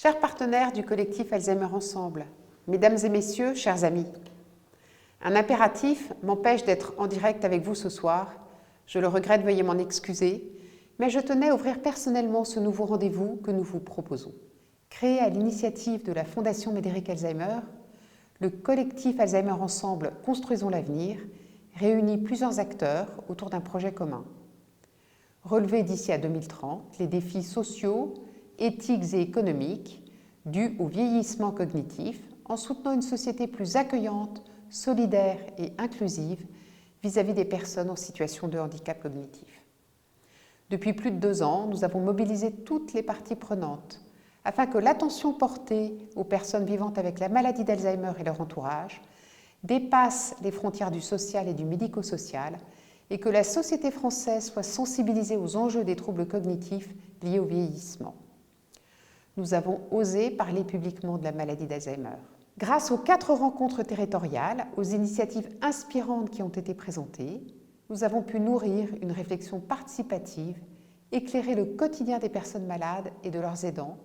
Chers partenaires du collectif Alzheimer Ensemble, mesdames et messieurs, chers amis, un impératif m'empêche d'être en direct avec vous ce soir. Je le regrette, veuillez m'en excuser, mais je tenais à ouvrir personnellement ce nouveau rendez-vous que nous vous proposons. Créé à l'initiative de la Fondation Médéric Alzheimer, le collectif Alzheimer Ensemble Construisons l'avenir réunit plusieurs acteurs autour d'un projet commun. Relever d'ici à 2030 les défis sociaux, éthiques et économiques dus au vieillissement cognitif en soutenant une société plus accueillante, solidaire et inclusive vis-à-vis des personnes en situation de handicap cognitif. Depuis plus de 2 ans, nous avons mobilisé toutes les parties prenantes afin que l'attention portée aux personnes vivant avec la maladie d'Alzheimer et leur entourage dépasse les frontières du social et du médico-social et que la société française soit sensibilisée aux enjeux des troubles cognitifs liés au vieillissement. Nous avons osé parler publiquement de la maladie d'Alzheimer. Grâce aux 4 rencontres territoriales, aux initiatives inspirantes qui ont été présentées, nous avons pu nourrir une réflexion participative, éclairer le quotidien des personnes malades et de leurs aidants,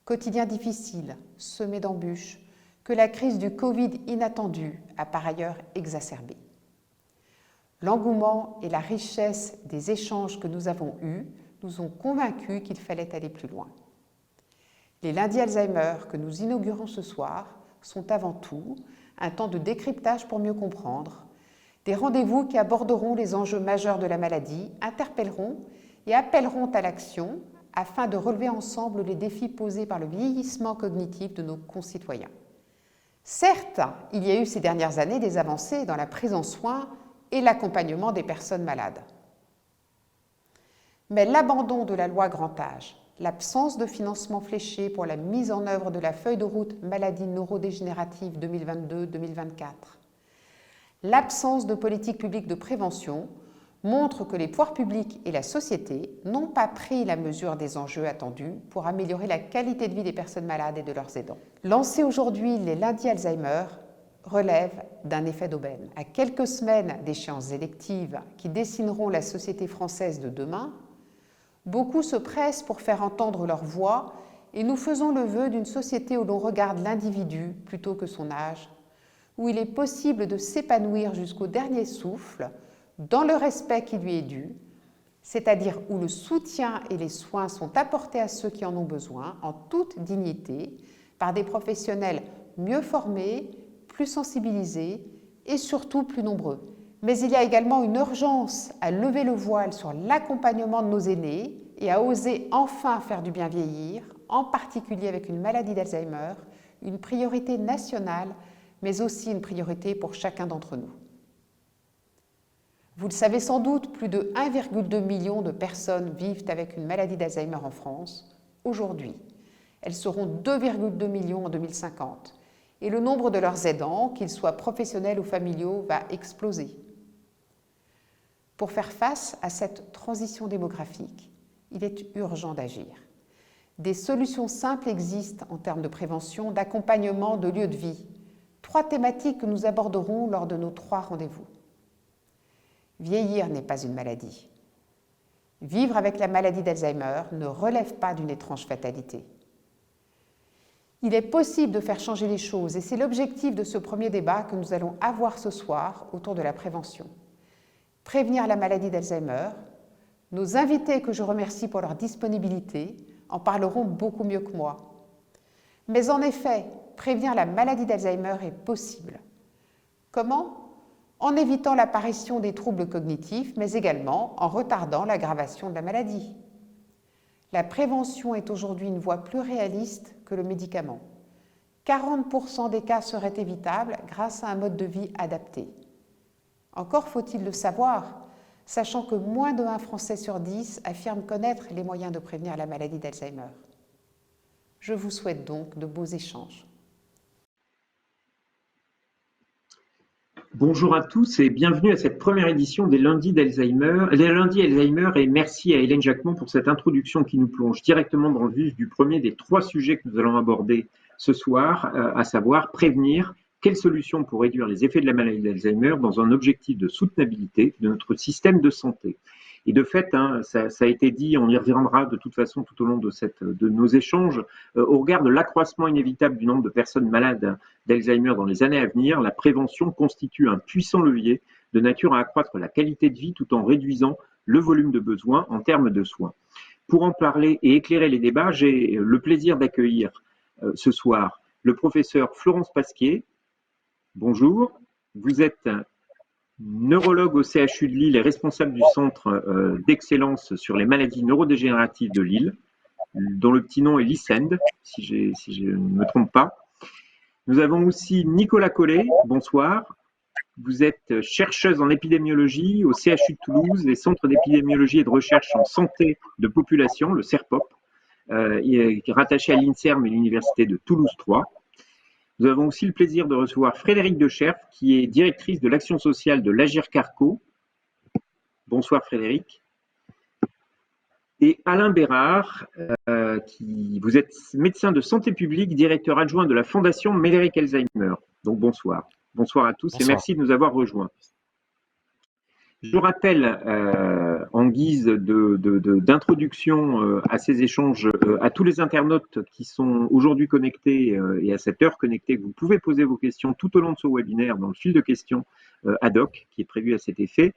quotidien difficile, semé d'embûches, que la crise du Covid inattendue a par ailleurs exacerbé. L'engouement et la richesse des échanges que nous avons eus nous ont convaincus qu'il fallait aller plus loin. Les lundis Alzheimer que nous inaugurons ce soir sont avant tout un temps de décryptage pour mieux comprendre, des rendez-vous qui aborderont les enjeux majeurs de la maladie, interpelleront et appelleront à l'action afin de relever ensemble les défis posés par le vieillissement cognitif de nos concitoyens. Certes, il y a eu ces dernières années des avancées dans la prise en soin et l'accompagnement des personnes malades. Mais l'abandon de la loi grand âge, l'absence de financement fléché pour la mise en œuvre de la feuille de route maladies neurodégénératives 2022-2024, l'absence de politique publique de prévention montrent que les pouvoirs publics et la société n'ont pas pris la mesure des enjeux attendus pour améliorer la qualité de vie des personnes malades et de leurs aidants. Lancer aujourd'hui les lundis Alzheimer relève d'un effet d'aubaine. À quelques semaines d'échéances électives qui dessineront la société française de demain, beaucoup se pressent pour faire entendre leur voix et nous faisons le vœu d'une société où l'on regarde l'individu plutôt que son âge, où il est possible de s'épanouir jusqu'au dernier souffle dans le respect qui lui est dû, c'est-à-dire où le soutien et les soins sont apportés à ceux qui en ont besoin en toute dignité par des professionnels mieux formés, plus sensibilisés et surtout plus nombreux. Mais il y a également une urgence à lever le voile sur l'accompagnement de nos aînés et à oser enfin faire du bien vieillir, en particulier avec une maladie d'Alzheimer, une priorité nationale, mais aussi une priorité pour chacun d'entre nous. Vous le savez sans doute, plus de 1,2 million de personnes vivent avec une maladie d'Alzheimer en France aujourd'hui. Elles seront 2,2 millions en 2050. Et le nombre de leurs aidants, qu'ils soient professionnels ou familiaux, va exploser. Pour faire face à cette transition démographique, il est urgent d'agir. Des solutions simples existent en termes de prévention, d'accompagnement, de lieu de vie. 3 thématiques que nous aborderons lors de nos 3 rendez-vous. Vieillir n'est pas une maladie. Vivre avec la maladie d'Alzheimer ne relève pas d'une étrange fatalité. Il est possible de faire changer les choses et c'est l'objectif de ce premier débat que nous allons avoir ce soir autour de la prévention. Prévenir la maladie d'Alzheimer. Nos invités, que je remercie pour leur disponibilité, en parleront beaucoup mieux que moi. Mais en effet, prévenir la maladie d'Alzheimer est possible. Comment ? En évitant l'apparition des troubles cognitifs, mais également en retardant l'aggravation de la maladie. La prévention est aujourd'hui une voie plus réaliste que le médicament. 40% des cas seraient évitables grâce à un mode de vie adapté. Encore faut-il le savoir, sachant que moins de 1 Français sur 10 affirme connaître les moyens de prévenir la maladie d'Alzheimer. Je vous souhaite donc de beaux échanges. Bonjour à tous et bienvenue à cette première édition des lundis d'Alzheimer. Les lundis Alzheimer, et merci à Hélène Jacquemont pour cette introduction qui nous plonge directement dans le vif du premier des 3 sujets que nous allons aborder ce soir, à savoir prévenir quelles solutions pour réduire les effets de la maladie d'Alzheimer dans un objectif de soutenabilité de notre système de santé. Et de fait, hein, ça a été dit, on y reviendra de toute façon tout au long de nos échanges, au regard de l'accroissement inévitable du nombre de personnes malades d'Alzheimer dans les années à venir, la prévention constitue un puissant levier de nature à accroître la qualité de vie tout en réduisant le volume de besoins en termes de soins. Pour en parler et éclairer les débats, j'ai le plaisir d'accueillir ce soir le professeur Florence Pasquier. Bonjour, vous êtes neurologue au CHU de Lille et responsable du centre d'excellence sur les maladies neurodégénératives de Lille, dont le petit nom est l'ICEND, si je ne me trompe pas. Nous avons aussi Nicolas Collet, bonsoir. Vous êtes chercheuse en épidémiologie au CHU de Toulouse, les centres d'épidémiologie et de recherche en santé de population, le CERPOP, rattaché à l'INSERM et l'Université de Toulouse 3. Nous avons aussi le plaisir de recevoir Frédérique Decherf, qui est directrice de l'action sociale de l'Agir Carco. Bonsoir Frédérique. Et Alain Bérard, vous êtes médecin de santé publique, directeur adjoint de la Fondation Médéric Alzheimer. Donc bonsoir. Bonsoir à tous. Bonsoir. Et merci de nous avoir rejoints. Je rappelle, en guise d'introduction à ces échanges, à tous les internautes qui sont aujourd'hui connectés et à cette heure connectés, que vous pouvez poser vos questions tout au long de ce webinaire dans le fil de questions ad hoc qui est prévu à cet effet.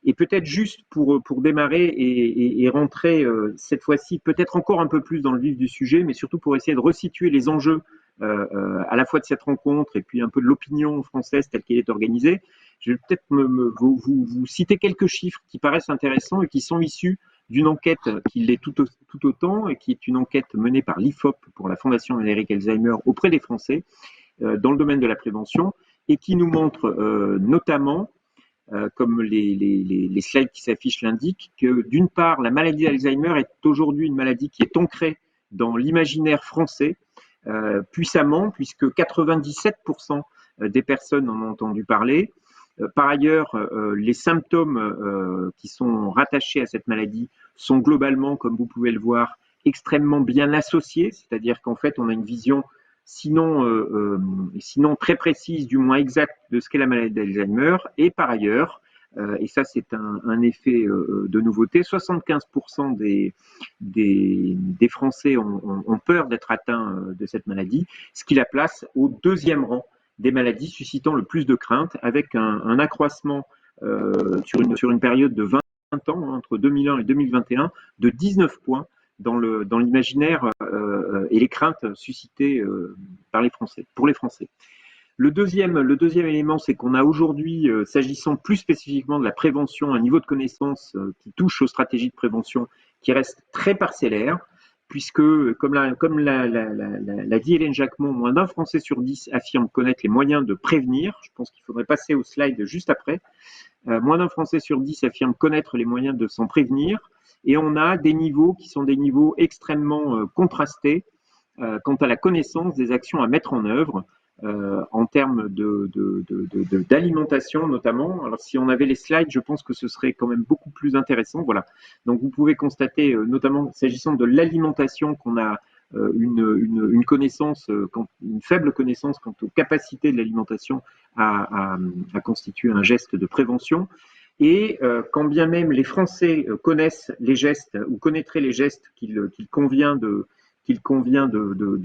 Et peut-être juste pour démarrer et rentrer cette fois-ci peut-être encore un peu plus dans le vif du sujet, mais surtout pour essayer de resituer les enjeux à la fois de cette rencontre et puis un peu de l'opinion française telle qu'elle est organisée. Je vais peut-être vous citer quelques chiffres qui paraissent intéressants et qui sont issus d'une enquête qui l'est tout autant et qui est une enquête menée par l'IFOP pour la Fondation Médéric Alzheimer auprès des Français dans le domaine de la prévention et qui nous montre notamment, comme les slides qui s'affichent l'indiquent, que d'une part, la maladie d'Alzheimer est aujourd'hui une maladie qui est ancrée dans l'imaginaire français puissamment, puisque 97% des personnes en ont entendu parler. Par ailleurs, les symptômes qui sont rattachés à cette maladie sont globalement, comme vous pouvez le voir, extrêmement bien associés, c'est-à-dire qu'en fait, on a une vision sinon très précise, du moins exacte, de ce qu'est la maladie d'Alzheimer. Et par ailleurs, et ça c'est un effet de nouveauté, 75% des Français ont peur d'être atteints de cette maladie, ce qui la place au deuxième rang des maladies suscitant le plus de crainte, avec un accroissement sur une période de 20 ans, entre 2001 et 2021, de 19 points dans l'imaginaire et les craintes suscitées par les Français, pour les Français. Le deuxième élément, c'est qu'on a aujourd'hui, s'agissant plus spécifiquement de la prévention, un niveau de connaissance qui touche aux stratégies de prévention qui reste très parcellaire, puisque, comme l'a dit Hélène Jacquemont, moins d'un Français sur 10 affirme connaître les moyens de prévenir. Je pense qu'il faudrait passer au slide juste après. Moins d'un Français sur 10 affirme connaître les moyens de s'en prévenir. Et on a des niveaux qui sont des niveaux extrêmement contrastés quant à la connaissance des actions à mettre en œuvre en termes d'alimentation notamment. Alors si on avait les slides, je pense que ce serait quand même beaucoup plus intéressant. Voilà. Donc vous pouvez constater, notamment s'agissant de l'alimentation, qu'on a une connaissance, une faible connaissance quant aux capacités de l'alimentation à constituer un geste de prévention. Et quand bien même les Français connaissent les gestes ou connaîtraient les gestes qu'il convient de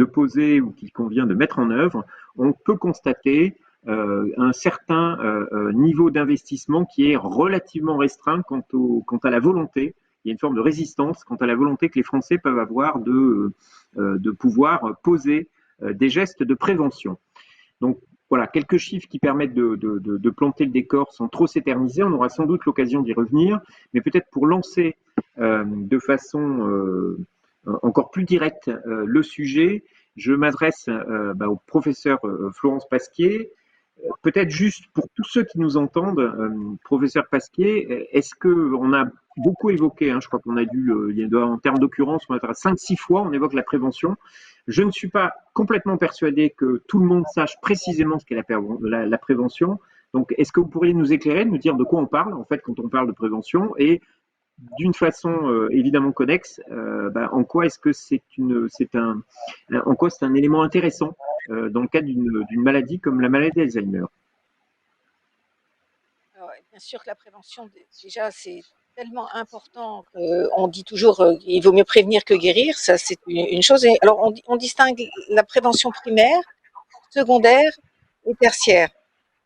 poser ou qu'il convient de mettre en œuvre, on peut constater un certain niveau d'investissement qui est relativement restreint quant à la volonté. Il y a une forme de résistance quant à la volonté que les Français peuvent avoir de pouvoir poser des gestes de prévention. Donc, voilà, quelques chiffres qui permettent de planter le décor sans trop s'éterniser. On aura sans doute l'occasion d'y revenir, mais peut-être pour lancer de façon encore plus directe le sujet, je m'adresse au professeur Florence Pasquier. Peut-être juste pour tous ceux qui nous entendent, professeur Pasquier, est-ce qu'on a beaucoup évoqué, je crois qu'on a dû, en termes d'occurrence, on a 5-6 fois, on évoque la prévention. Je ne suis pas complètement persuadé que tout le monde sache précisément ce qu'est la prévention. Donc, est-ce que vous pourriez nous éclairer, nous dire de quoi on parle, en fait, quand on parle de prévention, et d'une façon évidemment connexe, en quoi est-ce que c'est un élément intéressant dans le cadre d'une maladie comme la maladie d'Alzheimer? Alors, bien sûr que la prévention, déjà, c'est tellement important qu'on dit toujours il vaut mieux prévenir que guérir, ça c'est une chose. Et alors on distingue la prévention primaire, secondaire et tertiaire.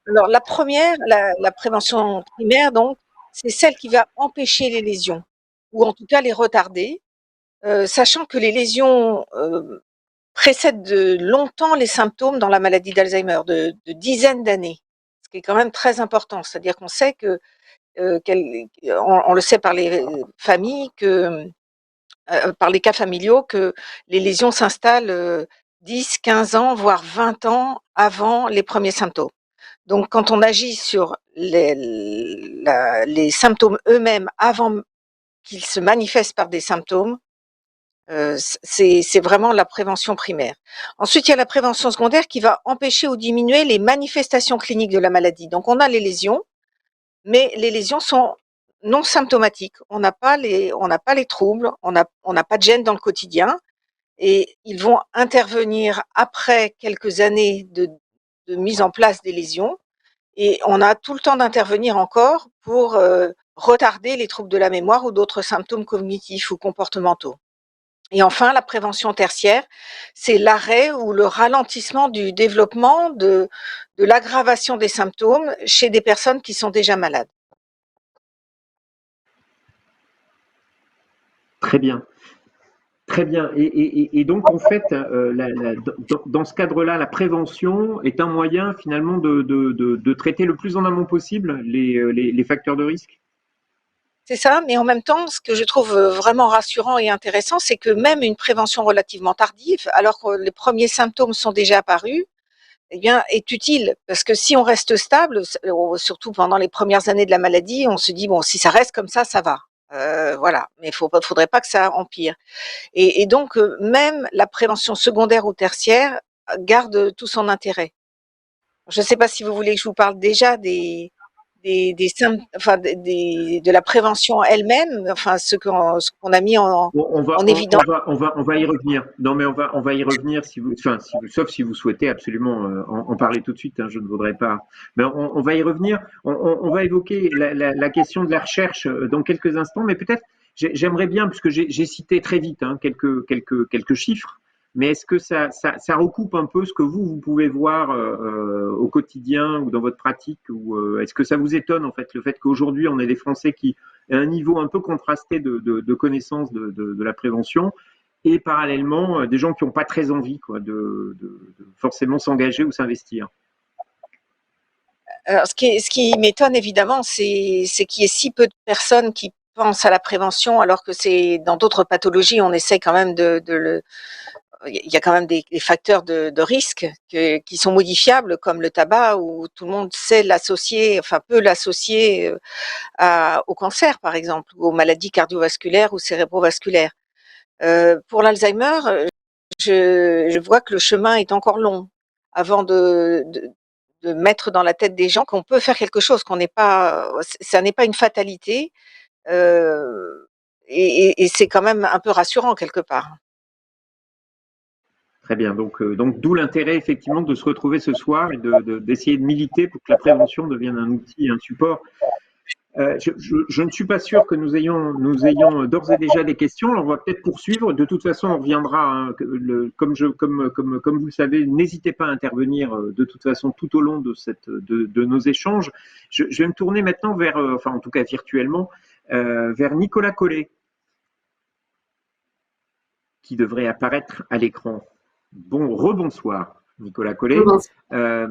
Alors la première, la prévention primaire, donc, c'est celle qui va empêcher les lésions, ou en tout cas les retarder, sachant que les lésions précèdent de longtemps les symptômes dans la maladie d'Alzheimer, de dizaines d'années, ce qui est quand même très important. C'est-à-dire qu'on sait que, on le sait par les familles, par les cas familiaux, que les lésions s'installent 10, 15 ans, voire 20 ans avant les premiers symptômes. Donc, quand on agit sur les symptômes eux-mêmes avant qu'ils se manifestent par des symptômes, c'est vraiment la prévention primaire. Ensuite, il y a la prévention secondaire qui va empêcher ou diminuer les manifestations cliniques de la maladie. Donc, on a les lésions, mais les lésions sont non symptomatiques. On n'a pas les troubles, on n'a pas de gêne dans le quotidien, et ils vont intervenir après quelques années de mise en place des lésions. Et on a tout le temps d'intervenir encore pour retarder les troubles de la mémoire ou d'autres symptômes cognitifs ou comportementaux. Et enfin, la prévention tertiaire, c'est l'arrêt ou le ralentissement du développement de l'aggravation des symptômes chez des personnes qui sont déjà malades. Très bien. Très bien. Et donc, en fait, dans ce cadre-là, la prévention est un moyen finalement de traiter le plus en amont possible les facteurs de risque. C'est ça, mais en même temps, ce que je trouve vraiment rassurant et intéressant, c'est que même une prévention relativement tardive, alors que les premiers symptômes sont déjà apparus, eh bien, est utile. Parce que si on reste stable, surtout pendant les premières années de la maladie, on se dit, bon, si ça reste comme ça va. Voilà. Mais faudrait pas que ça empire. Et donc, même la prévention secondaire ou tertiaire garde tout son intérêt. Je ne sais pas si vous voulez que je vous parle déjà enfin, de la prévention elle-même, enfin, ce qu'on a mis Bon, en évidence. on va y revenir. Non, mais on va y revenir si vous, enfin, sauf si vous souhaitez absolument en parler tout de suite. Hein, je ne voudrais pas. Mais on va y revenir. On va évoquer la question de la recherche dans quelques instants. Mais peut-être, j'aimerais bien, puisque j'ai cité très vite hein, quelques chiffres. Mais est-ce que ça recoupe un peu ce que vous pouvez voir au quotidien ou dans votre pratique, ou est-ce que ça vous étonne en fait le fait qu'aujourd'hui on ait des Français qui un niveau un peu contrasté de connaissance de la prévention et parallèlement des gens qui n'ont pas très envie quoi, de forcément s'engager ou s'investir. Alors, ce qui m'étonne évidemment, c'est qu'il y ait si peu de personnes qui pensent à la prévention, alors que c'est dans d'autres pathologies, on essaie quand même il y a quand même des facteurs de risque qui sont modifiables, comme le tabac, où tout le monde sait l'associer, enfin peut l'associer au cancer, par exemple, ou aux maladies cardiovasculaires ou cérébrovasculaires. Pour l'Alzheimer, je vois que le chemin est encore long avant de mettre dans la tête des gens qu'on peut faire quelque chose, qu'on n'est pas, ça n'est pas une fatalité, et c'est quand même un peu rassurant quelque part. Très bien. Donc d'où l'intérêt effectivement de se retrouver ce soir et d'essayer de militer pour que la prévention devienne un outil, un support. Je ne suis pas sûr que nous ayons d'ores et déjà des questions. Alors, on va peut-être poursuivre. De toute façon, on reviendra. Hein, comme vous le savez, n'hésitez pas à intervenir de toute façon tout au long de nos échanges. Je vais me tourner maintenant vers, enfin en tout cas virtuellement, vers Nicolas Collet, qui devrait apparaître à l'écran. Bon, rebonsoir, Nicolas Collet. Euh,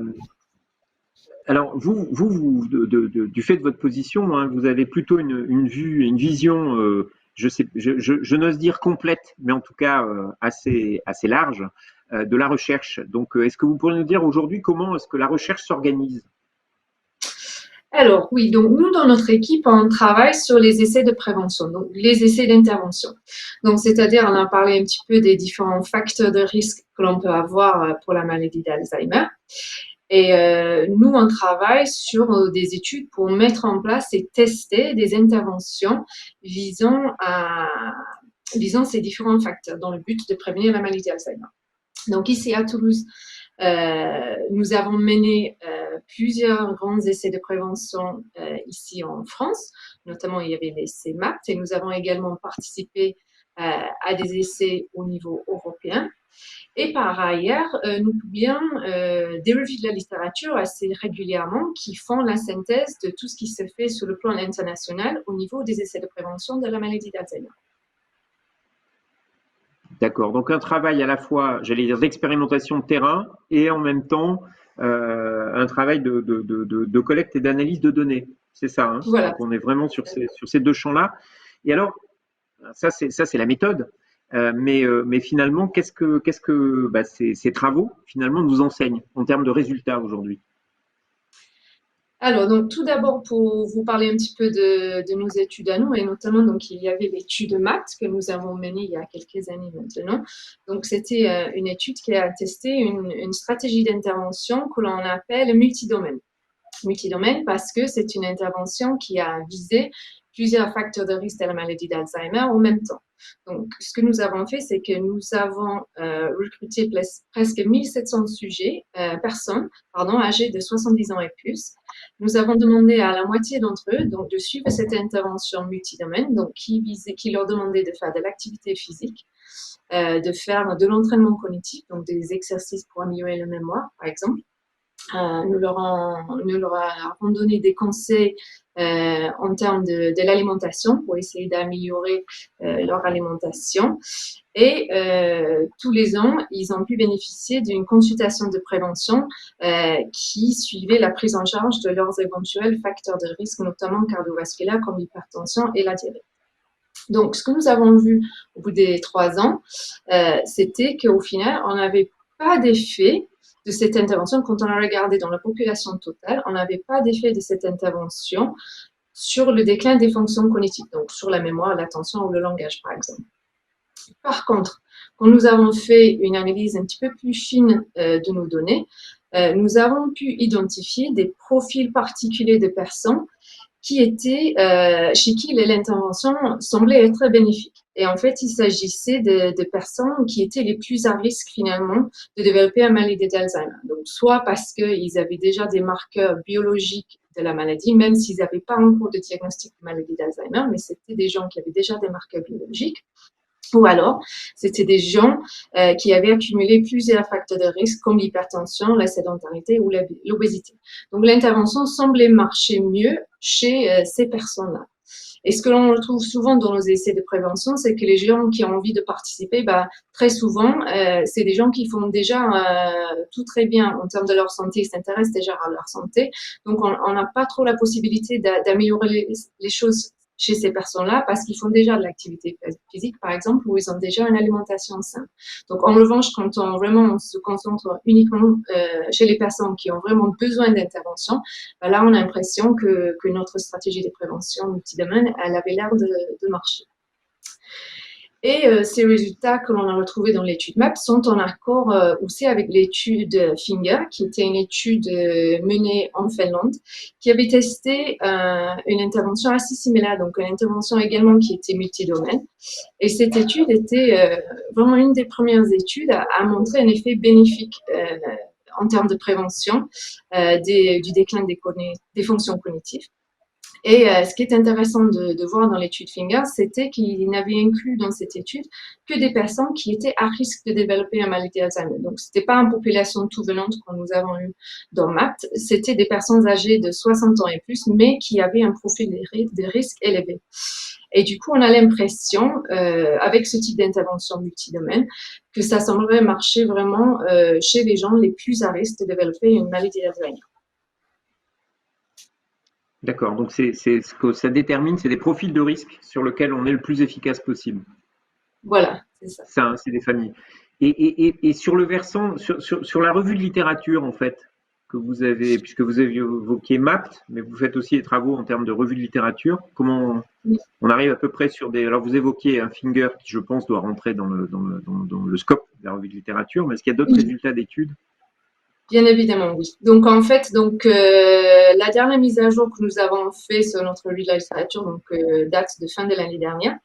Alors, du fait de votre position, hein, vous avez plutôt une vue, une vision, je n'ose dire complète, mais en tout cas assez large de la recherche. Donc, est-ce que vous pourriez nous dire aujourd'hui comment est-ce que la recherche s'organise? Alors oui, donc nous, dans notre équipe, on travaille sur les essais de prévention, donc les essais d'intervention. Donc, c'est-à-dire, on a parlé un petit peu des différents facteurs de risque que l'on peut avoir pour la maladie d'Alzheimer. Et nous, on travaille sur des études pour mettre en place et tester des interventions visant ces différents facteurs dans le but de prévenir la maladie d'Alzheimer. Donc, ici à Toulouse, nous avons mené plusieurs grands essais de prévention ici en France. Notamment, il y avait l'essai MAPT et nous avons également participé à des essais au niveau européen. Et par ailleurs, nous publions des revues de la littérature assez régulièrement qui font la synthèse de tout ce qui se fait sur le plan international au niveau des essais de prévention de la maladie d'Alzheimer. D'accord. Donc un travail à la fois, j'allais dire, d'expérimentation de terrain et en même temps un travail de collecte et d'analyse de données. C'est ça, hein? Voilà. Donc on est vraiment sur ces deux champs-là. Et alors, ça c'est la méthode. Mais finalement, qu'est-ce que ces travaux finalement nous enseignent en termes de résultats aujourd'hui? Alors, donc, tout d'abord, pour vous parler un petit peu de nos études à nous, et notamment, donc, il y avait l'étude MAPT que nous avons menée il y a quelques années maintenant. Donc, c'était une étude qui a testé une stratégie d'intervention que l'on appelle multidomaine. Multidomaine parce que c'est une intervention qui a visé plusieurs facteurs de risque de la maladie d'Alzheimer en même temps. Donc, ce que nous avons fait, c'est que nous avons recruté presque 1700 personnes, âgées de 70 ans et plus. Nous avons demandé à la moitié d'entre eux donc, de suivre cette intervention multidomaine, donc qui leur demandait de faire de l'activité physique, de faire de l'entraînement cognitif, donc des exercices pour améliorer la mémoire, par exemple. Nous leur avons donné des conseils en termes de l'alimentation pour essayer d'améliorer leur alimentation. Et tous les ans, ils ont pu bénéficier d'une consultation de prévention qui suivait la prise en charge de leurs éventuels facteurs de risque, notamment cardiovasculaires comme l'hypertension et la diabète. Donc, ce que nous avons vu au bout des 3 ans, c'était qu'au final, on n'avait pas d'effet de cette intervention. Quand on a regardé dans la population totale, on n'avait pas d'effet de cette intervention sur le déclin des fonctions cognitives, donc sur la mémoire, l'attention ou le langage, par exemple. Par contre, quand nous avons fait une analyse un petit peu plus fine de nos données, nous avons pu identifier des profils particuliers de personnes qui étaient, chez qui l'intervention semblait être bénéfique. Et en fait, il s'agissait de personnes qui étaient les plus à risque finalement de développer une maladie d'Alzheimer. Donc, soit parce qu'ils avaient déjà des marqueurs biologiques de la maladie, même s'ils n'avaient pas encore de diagnostic de maladie d'Alzheimer, mais c'était des gens qui avaient déjà des marqueurs biologiques. Ou alors, c'était des gens qui avaient accumulé plusieurs facteurs de risque comme l'hypertension, la sédentarité ou l'obésité. Donc, l'intervention semblait marcher mieux chez ces personnes-là. Et ce que l'on retrouve souvent dans nos essais de prévention, c'est que les gens qui ont envie de participer, très souvent, c'est des gens qui font déjà tout très bien en termes de leur santé, ils s'intéressent déjà à leur santé. Donc, on n'a pas trop la possibilité d'améliorer les choses chez ces personnes-là parce qu'ils font déjà de l'activité physique, par exemple, ou ils ont déjà une alimentation saine. Donc, en revanche, quand on se concentre uniquement chez les personnes qui ont vraiment besoin d'intervention, là, on a l'impression que notre stratégie de prévention multidomaine, elle avait l'air de marcher. Et ces résultats que l'on a retrouvés dans l'étude MAP sont en accord aussi avec l'étude Finger, qui était une étude menée en Finlande, qui avait testé une intervention assez similaire, donc une intervention également qui était multidomaine. Et cette étude était vraiment une des premières études à montrer un effet bénéfique en termes de prévention du déclin des fonctions cognitives. Et ce qui est intéressant de voir dans l'étude Finger, c'était qu'il n'avait inclus dans cette étude que des personnes qui étaient à risque de développer une maladie d'Alzheimer. Donc, ce n'était pas une population tout venante que nous avons eu dans MAPT, c'était des personnes âgées de 60 ans et plus, mais qui avaient un profil de risque élevé. Et du coup, on a l'impression, avec ce type d'intervention multidomaine, que ça semblerait marcher vraiment chez les gens les plus à risque de développer une maladie d'Alzheimer. D'accord, donc c'est ce que ça détermine, c'est des profils de risque sur lesquels on est le plus efficace possible. Voilà, c'est ça. Ça, hein, c'est des familles. Et sur le versant, sur la revue de littérature, en fait, que vous avez, puisque vous avez évoqué MAPT, mais vous faites aussi des travaux en termes de revue de littérature, comment on arrive à peu près sur des. Alors, vous évoquez un Finger qui, je pense, doit rentrer dans le scope de la revue de littérature, mais est-ce qu'il y a d'autres résultats d'études? Bien évidemment, oui. Donc, en fait, la dernière mise à jour que nous avons fait sur notre revue de la littérature date de fin de l'année dernière.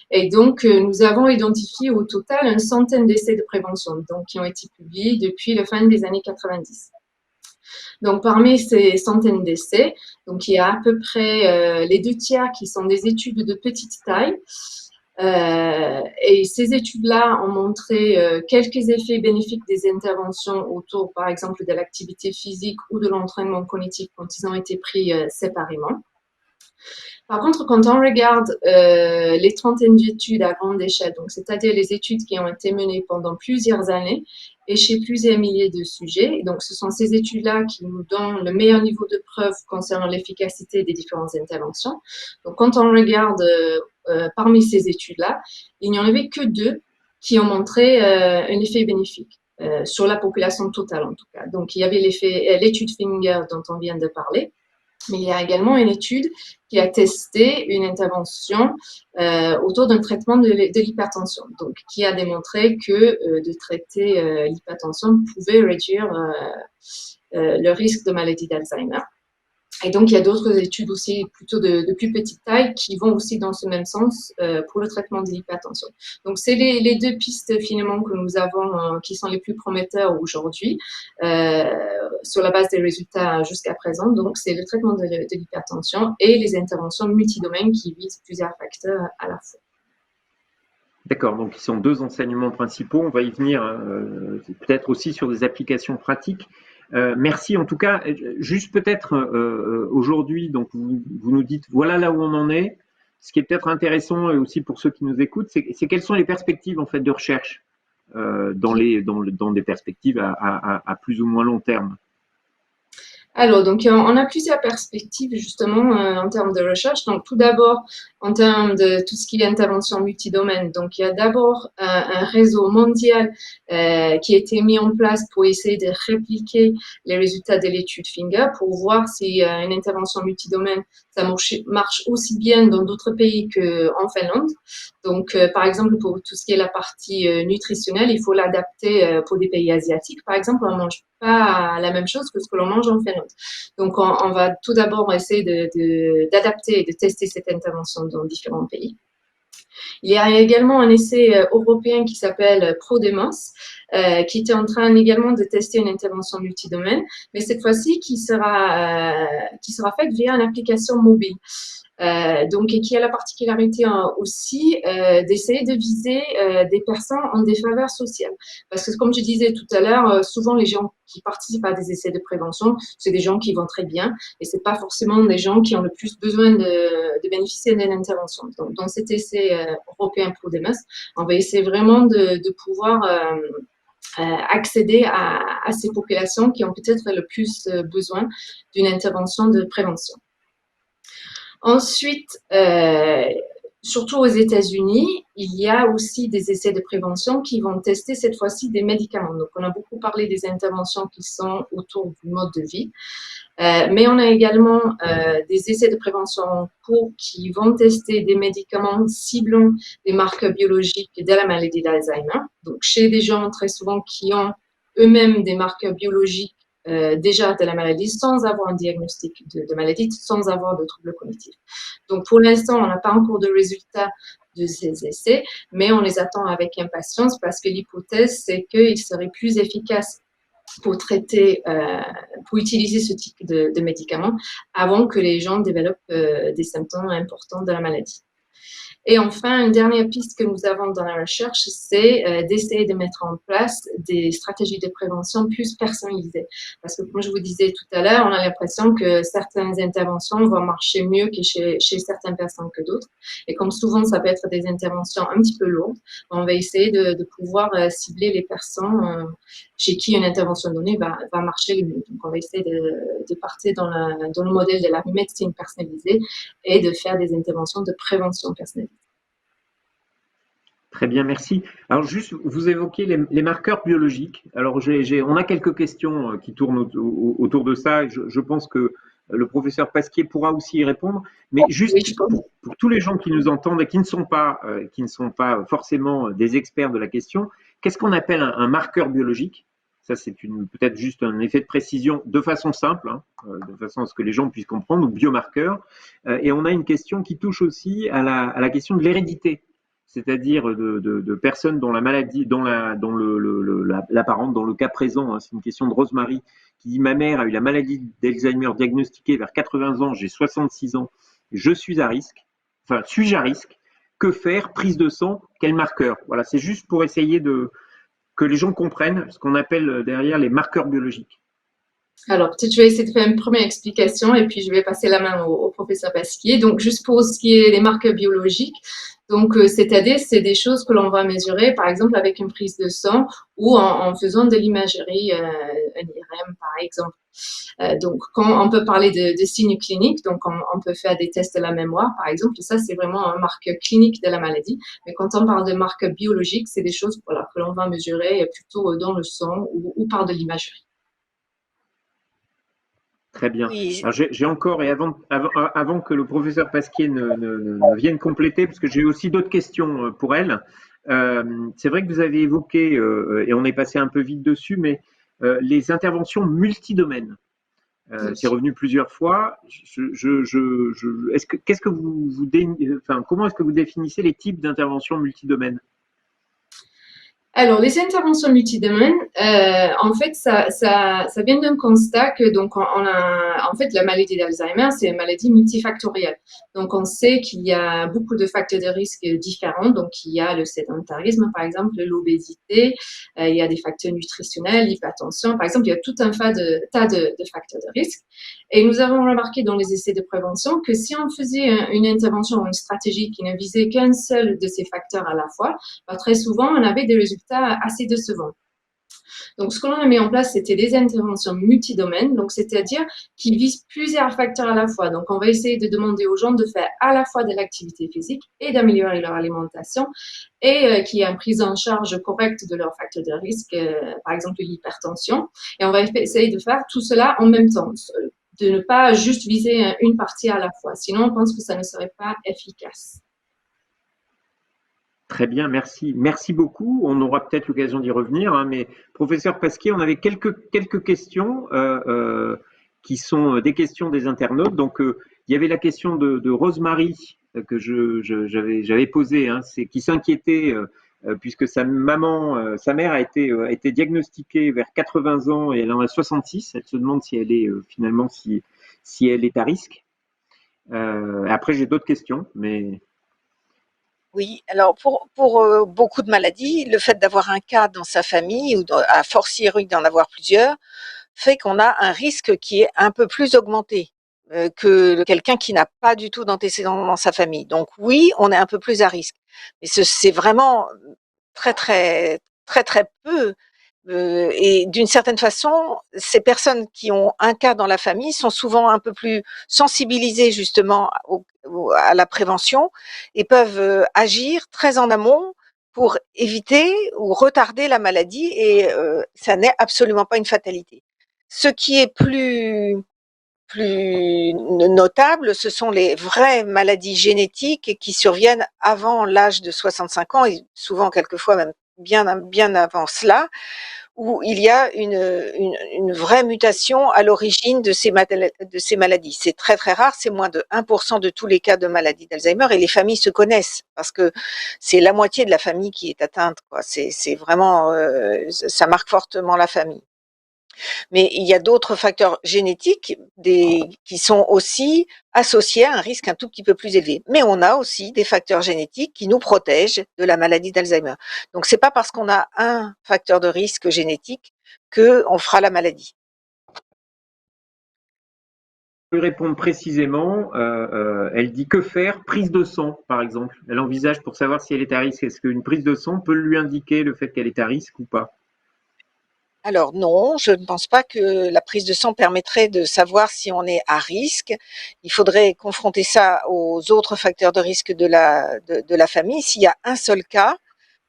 Et donc, nous avons identifié au total une centaine d'essais de prévention qui ont été publiés depuis la fin des années 90. Donc, parmi ces centaines d'essais, donc il y a à peu près les 2 tiers qui sont des études de petite taille. Et ces études-là ont montré quelques effets bénéfiques des interventions autour, par exemple, de l'activité physique ou de l'entraînement cognitif quand ils ont été pris séparément. Par contre, quand on regarde les trentaines d'études à grande échelle, donc c'est-à-dire les études qui ont été menées pendant plusieurs années et chez plusieurs milliers de sujets, donc ce sont ces études-là qui nous donnent le meilleur niveau de preuve concernant l'efficacité des différentes interventions. Donc quand on regarde parmi ces études-là, il n'y en avait que 2 qui ont montré un effet bénéfique sur la population totale en tout cas. Donc il y avait l'étude Finger dont on vient de parler. Mais il y a également une étude qui a testé une intervention autour d'un traitement de l'hypertension, donc qui a démontré que de traiter l'hypertension pouvait réduire le risque de maladie d'Alzheimer. Et donc, il y a d'autres études aussi plutôt de plus petite taille qui vont aussi dans ce même sens pour le traitement de l'hypertension. Donc, c'est les 2 pistes finalement que nous avons qui sont les plus prometteurs aujourd'hui sur la base des résultats jusqu'à présent. Donc, c'est le traitement de l'hypertension et les interventions multidomaines qui visent plusieurs facteurs à la fois. D'accord, donc ils sont 2 enseignements principaux. On va y venir peut-être aussi sur des applications pratiques. Merci en tout cas. Juste peut-être aujourd'hui, donc vous nous dites voilà là où on en est. Ce qui est peut-être intéressant et aussi pour ceux qui nous écoutent, c'est quelles sont les perspectives en fait de recherche dans des perspectives à plus ou moins long terme. Alors, donc, on a plusieurs perspectives justement en termes de recherche. Donc, tout d'abord, en termes de tout ce qui est intervention multidomaine. Donc, il y a d'abord un réseau mondial qui a été mis en place pour essayer de répliquer les résultats de l'étude Finger pour voir si une intervention multidomaine, ça marche aussi bien dans d'autres pays qu'en Finlande. Donc, par exemple, pour tout ce qui est la partie nutritionnelle, il faut l'adapter pour des pays asiatiques. Par exemple, on mange pas la même chose que ce que l'on mange en Finlande. Donc, on va tout d'abord essayer d'adapter et de tester cette intervention dans différents pays. Il y a également un essai européen qui s'appelle ProDemos, qui était en train également de tester une intervention multidomaine, mais cette fois-ci qui sera faite via une application mobile. Donc, et qui a la particularité aussi d'essayer de viser des personnes en défaveur sociale. Parce que, comme je disais tout à l'heure, souvent les gens qui participent à des essais de prévention, c'est des gens qui vont très bien et c'est pas forcément des gens qui ont le plus besoin de bénéficier d'une intervention. Donc, dans cet essai européen ProDemos, on va essayer vraiment de pouvoir accéder à ces populations qui ont peut-être le plus besoin d'une intervention de prévention. Ensuite, surtout aux États-Unis, il y a aussi des essais de prévention qui vont tester cette fois-ci des médicaments. Donc, on a beaucoup parlé des interventions qui sont autour du mode de vie, mais on a également des essais de prévention en cours qui vont tester des médicaments ciblant des marqueurs biologiques de la maladie d'Alzheimer. Donc, chez des gens très souvent qui ont eux-mêmes des marqueurs biologiques déjà de la maladie sans avoir un diagnostic de maladie, sans avoir de troubles cognitifs. Donc, pour l'instant, on n'a pas encore de résultats de ces essais, mais on les attend avec impatience parce que l'hypothèse, c'est qu'ils seraient plus efficaces pour traiter, pour utiliser ce type de médicaments avant que les gens développent des symptômes importants de la maladie. Et enfin, une dernière piste que nous avons dans la recherche, c'est d'essayer de mettre en place des stratégies de prévention plus personnalisées. Parce que, comme je vous disais tout à l'heure, on a l'impression que certaines interventions vont marcher mieux que chez certaines personnes que d'autres. Et comme souvent, ça peut être des interventions un petit peu lourdes, on va essayer de pouvoir cibler les personnes chez qui une intervention donnée va marcher le mieux. Donc, on va essayer de partir dans le modèle de la médecine personnalisée et de faire des interventions de prévention personnalisée. Très bien, merci. Alors juste, vous évoquez les marqueurs biologiques. Alors on a quelques questions qui tournent autour de ça. Et je pense que le professeur Pasquier pourra aussi y répondre. Mais juste Oui, pour tous les gens qui nous entendent et qui ne sont pas forcément des experts de la question, qu'est-ce qu'on appelle un marqueur biologique? Ça, c'est peut-être juste un effet de précision de façon simple, hein, de façon à ce que les gens puissent comprendre, ou biomarqueur. Et on a une question qui touche aussi à la question de l'hérédité. c'est-à-dire de personnes dont la maladie, dont la parente, dans le cas présent, hein, c'est une question de Rosemary, qui dit ma mère a eu la maladie d'Alzheimer diagnostiquée vers 80 ans, j'ai 66 ans, je suis à risque, enfin suis-je à risque, que faire, prise de sang, quel marqueur? Voilà, c'est juste pour essayer que les gens comprennent ce qu'on appelle derrière les marqueurs biologiques. Alors, peut-être je vais essayer de faire une première explication et puis je vais passer la main au professeur Pasquier. Donc, juste pour ce qui est des marqueurs biologiques, donc c'est-à-dire c'est des choses que l'on va mesurer, par exemple avec une prise de sang ou en faisant de l'imagerie, un IRM par exemple. Donc, quand on peut parler de signes cliniques, donc on peut faire des tests de la mémoire, par exemple, ça c'est vraiment un marqueur clinique de la maladie. Mais quand on parle de marqueurs biologiques, c'est des choses voilà, que l'on va mesurer plutôt dans le sang ou par de l'imagerie. Très bien. Oui, Alors j'ai encore, et avant que le professeur Pasquier ne vienne compléter, parce que j'ai aussi d'autres questions pour elle, c'est vrai que vous avez évoqué, et on est passé un peu vite dessus, mais les interventions multidomaines. C'est Oui. revenu plusieurs fois. Qu'est-ce que enfin, comment est-ce que vous définissez les types d'interventions multidomaines? Alors, les interventions multidomaines, en fait, ça vient d'un constat que donc on a, en fait, la maladie d'Alzheimer, c'est une maladie multifactorielle. Donc, on sait qu'il y a beaucoup de facteurs de risque différents. Donc, il y a le sédentarisme, par exemple, l'obésité, il y a des facteurs nutritionnels, l'hypertension, par exemple, il y a tout un tas de facteurs de risque. Et nous avons remarqué dans les essais de prévention que si on faisait une intervention ou une stratégie qui ne visait qu'un seul de ces facteurs à la fois, très souvent, on avait des résultats assez décevants. Donc, ce que l'on a mis en place, c'était des interventions multidomaines, donc c'est-à-dire qui visent plusieurs facteurs à la fois. Donc, on va essayer de demander aux gens de faire à la fois de l'activité physique et d'améliorer leur alimentation et qui a une prise en charge correcte de leurs facteurs de risque, par exemple l'hypertension. Et on va essayer de faire tout cela en même temps, de ne pas juste viser une partie à la fois. Sinon, on pense que ça ne serait pas efficace. Très bien, merci. Merci beaucoup. On aura peut-être l'occasion d'y revenir, hein, mais professeur Pasquier, on avait quelques questions qui sont des questions des internautes. Donc, il y avait la question de Rosemary que j'avais posée, hein, c'est qui s'inquiétait puisque sa mère a été diagnostiquée vers 80 ans et elle en a 66. Elle se demande si elle est finalement si elle est à risque. Après, j'ai d'autres questions, mais oui. Alors pour beaucoup de maladies, le fait d'avoir un cas dans sa famille ou à fortiori d'en avoir plusieurs, fait qu'on a un risque qui est un peu plus augmenté que quelqu'un qui n'a pas du tout d'antécédents dans sa famille. Donc oui, on est un peu plus à risque. Mais c'est vraiment très très très très peu. Et d'une certaine façon, ces personnes qui ont un cas dans la famille sont souvent un peu plus sensibilisées justement à la prévention et peuvent agir très en amont pour éviter ou retarder la maladie et ça n'est absolument pas une fatalité. Ce qui est plus notable, ce sont les vraies maladies génétiques qui surviennent avant l'âge de 65 ans et souvent quelquefois même bien avant cela, où il y a une vraie mutation à l'origine de ces maladies. C'est très très rare, c'est moins de 1% de tous les cas de maladie d'Alzheimer et les familles se connaissent parce que c'est la moitié de la famille qui est atteinte, quoi. C'est vraiment, ça marque fortement la famille. Mais il y a d'autres facteurs génétiques qui sont aussi associés à un risque un tout petit peu plus élevé. Mais on a aussi des facteurs génétiques qui nous protègent de la maladie d'Alzheimer. Donc c'est pas parce qu'on a un facteur de risque génétique qu'on fera la maladie. lui répondre précisément, elle dit que faire? Prise de sang, par exemple. Elle envisage pour savoir si elle est à risque. Est-ce qu'une prise de sang peut lui indiquer le fait qu'elle est à risque ou pas? Alors non, je ne pense pas que la prise de sang permettrait de savoir si on est à risque. Il faudrait confronter ça aux autres facteurs de risque de la famille. S'il y a un seul cas,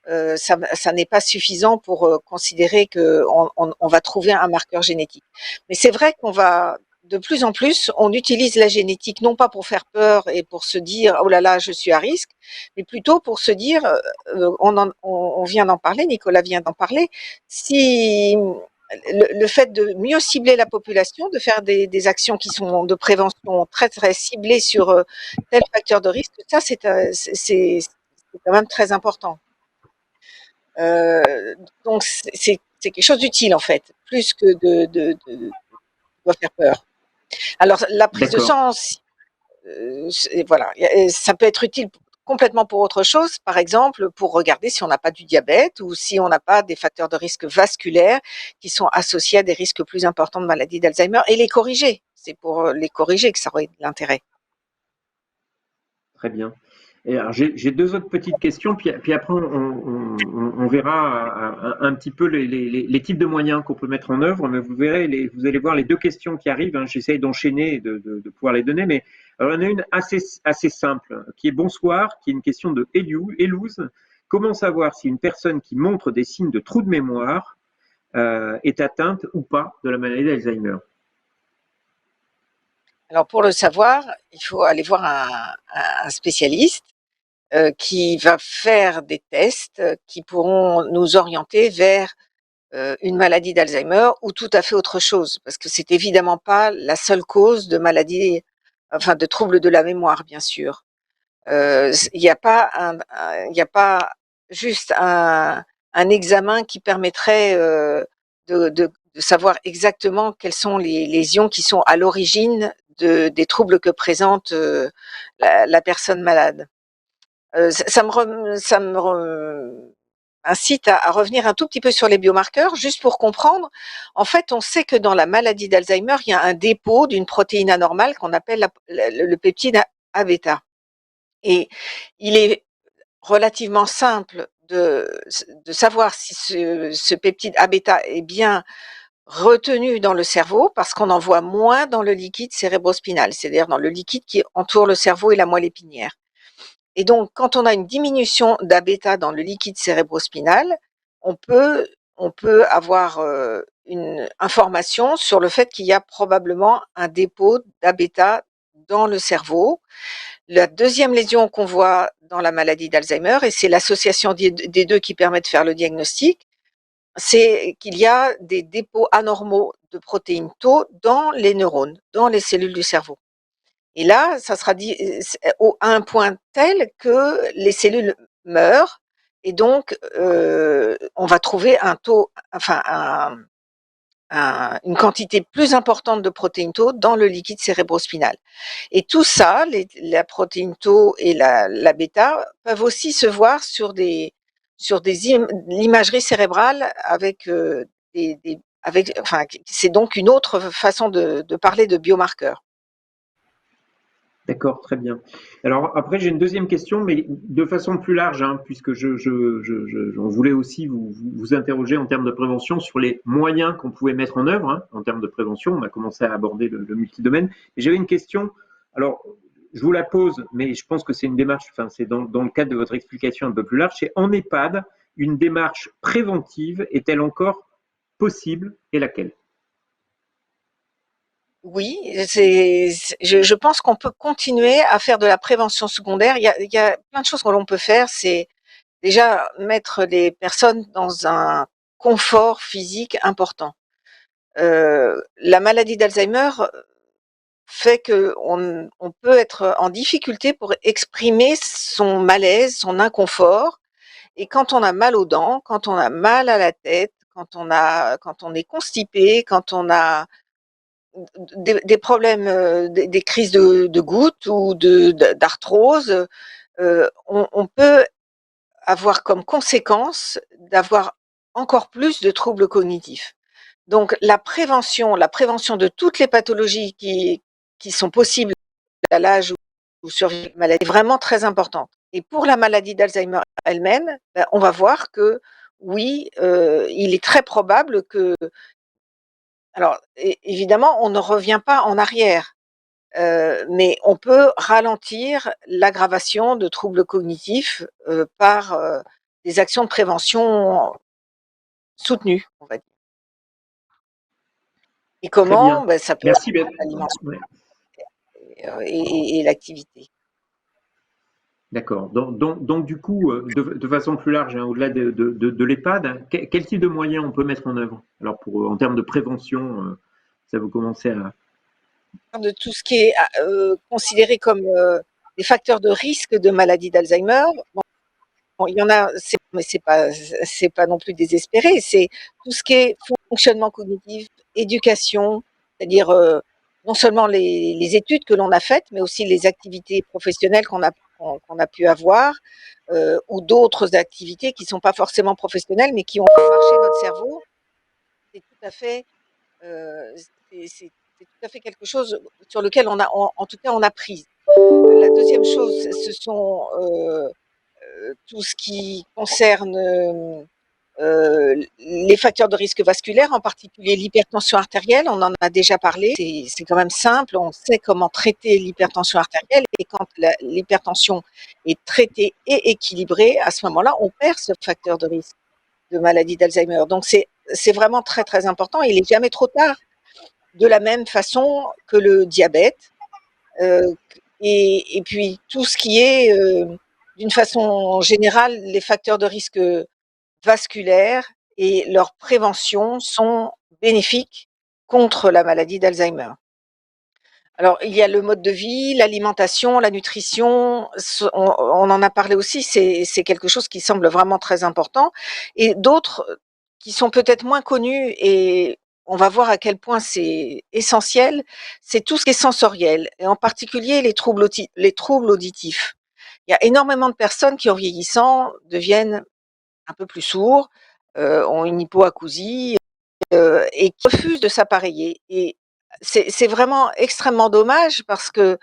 ça n'est pas suffisant pour considérer qu'on va trouver un marqueur génétique. Mais c'est vrai qu'on va de plus en plus, on utilise la génétique non pas pour faire peur et pour se dire oh là là je suis à risque, mais plutôt pour se dire on vient d'en parler, Nicolas vient d'en parler, si le fait de mieux cibler la population, de faire des actions qui sont de prévention très très ciblées sur tel facteur de risque, ça c'est c'est quand même très important. Donc c'est quelque chose d'utile en fait, plus que de doit faire peur. Alors la prise de D'accord. sang, voilà, ça peut être utile complètement pour autre chose, par exemple pour regarder si on n'a pas du diabète ou si on n'a pas des facteurs de risque vasculaires qui sont associés à des risques plus importants de maladie d'Alzheimer et les corriger. C'est pour les corriger que ça aurait de l'intérêt. Très bien. Et alors, j'ai deux autres petites questions, puis après on verra un petit peu les types de moyens qu'on peut mettre en œuvre, mais vous verrez, vous allez voir les deux questions qui arrivent, hein. J'essaye d'enchaîner et de pouvoir les donner, mais alors, il y en a une assez simple, qui est bonsoir, qui est une question de Elouse. Comment savoir si une personne qui montre des signes de trou de mémoire est atteinte ou pas de la maladie d'Alzheimer? Alors pour le savoir, il faut aller voir un spécialiste qui va faire des tests qui pourront nous orienter vers une maladie d'Alzheimer ou tout à fait autre chose, parce que c'est évidemment pas la seule cause de maladie, enfin de troubles de la mémoire, bien sûr. Il n'y a pas il y a pas juste un examen qui permettrait de savoir exactement quelles sont les lésions qui sont à l'origine des troubles que présente la personne malade. Ça me incite à revenir un tout petit peu sur les biomarqueurs, juste pour comprendre. En fait, on sait que dans la maladie d'Alzheimer, il y a un dépôt d'une protéine anormale qu'on appelle le peptide A-bêta. Et il est relativement simple de savoir si ce peptide A-bêta est bien retenu dans le cerveau, parce qu'on en voit moins dans le liquide cérébrospinal, c'est-à-dire dans le liquide qui entoure le cerveau et la moelle épinière. Et donc, quand on a une diminution d'A-bêta dans le liquide cérébrospinal, on peut, on peut avoir une information sur le fait qu'il y a probablement un dépôt d'A-bêta dans le cerveau. La deuxième lésion qu'on voit dans la maladie d'Alzheimer, et c'est l'association des deux qui permet de faire le diagnostic, c'est qu'il y a des dépôts anormaux de protéines tau dans les neurones, dans les cellules du cerveau. Et là, ça sera dit à un point tel que les cellules meurent, et donc on va trouver un taux, enfin une quantité plus importante de protéines tau dans le liquide cérébrospinal. Et tout ça, la protéine tau et la bêta, peuvent aussi se voir sur l'imagerie cérébrale avec enfin, c'est donc une autre façon de parler de biomarqueurs. D'accord, très bien. Alors après, j'ai une deuxième question, mais de façon plus large, hein, puisque on voulait aussi vous interroger en termes de prévention sur les moyens qu'on pouvait mettre en œuvre, hein, en termes de prévention. On a commencé à aborder le multidomaine. Et j'avais une question, alors je vous la pose, mais je pense que c'est une démarche, enfin c'est dans le cadre de votre explication un peu plus large, c'est en EHPAD, une démarche préventive est-elle encore possible et laquelle? Oui, je pense qu'on peut continuer à faire de la prévention secondaire. Il y a plein de choses que l'on peut faire. C'est déjà mettre les personnes dans un confort physique important. La maladie d'Alzheimer fait que on peut être en difficulté pour exprimer son malaise, son inconfort. Et quand on a mal aux dents, quand on a mal à la tête, quand on est constipé, quand on a des problèmes, des crises de gouttes ou d'arthrose, on peut avoir comme conséquence d'avoir encore plus de troubles cognitifs. Donc la prévention de toutes les pathologies qui sont possibles à l'âge où survient la maladie est vraiment très importante. Et pour la maladie d'Alzheimer elle-même, on va voir que oui, il est très probable que, alors évidemment, on ne revient pas en arrière, mais on peut ralentir l'aggravation de troubles cognitifs par des actions de prévention soutenues, on va dire. Et Très bien. comment? Ben, ça peut Merci. être l'alimentation Ouais. et l'activité. D'accord. Donc, du coup, de façon plus large, hein, au-delà de l'EHPAD, quel type de moyens on peut mettre en œuvre? Alors, en termes de prévention, ça vous commencez à. De tout ce qui est considéré comme des facteurs de risque de maladie d'Alzheimer. Bon, Bon, il y en a, mais c'est pas non plus désespéré. C'est tout ce qui est fonctionnement cognitif, éducation, c'est-à-dire non seulement les études que l'on a faites, mais aussi les activités professionnelles qu'on a pu avoir, ou d'autres activités qui sont pas forcément professionnelles, mais qui ont fait marcher notre cerveau. C'est tout à fait, c'est tout à fait quelque chose sur lequel en tout cas, on a prise. La deuxième chose, ce sont tout ce qui concerne les facteurs de risque vasculaire, en particulier l'hypertension artérielle. On en a déjà parlé. C'est quand même simple. On sait comment traiter l'hypertension artérielle. Et quand l'hypertension est traitée et équilibrée, à ce moment-là, on perd ce facteur de risque de maladie d'Alzheimer. Donc, c'est vraiment très, très important. Il n'est jamais trop tard. De la même façon que le diabète. Et puis, tout ce qui est, d'une façon générale, les facteurs de risque vasculaires et leur prévention sont bénéfiques contre la maladie d'Alzheimer. Alors, il y a le mode de vie, l'alimentation, la nutrition, on en a parlé aussi, c'est quelque chose qui semble vraiment très important. Et d'autres qui sont peut-être moins connus, et on va voir à quel point c'est essentiel, c'est tout ce qui est sensoriel, et en particulier les troubles auditifs. Il y a énormément de personnes qui, en vieillissant, deviennent un peu plus sourds, ont une hypoacousie, et qui refusent de s'appareiller. Et c'est vraiment extrêmement dommage parce que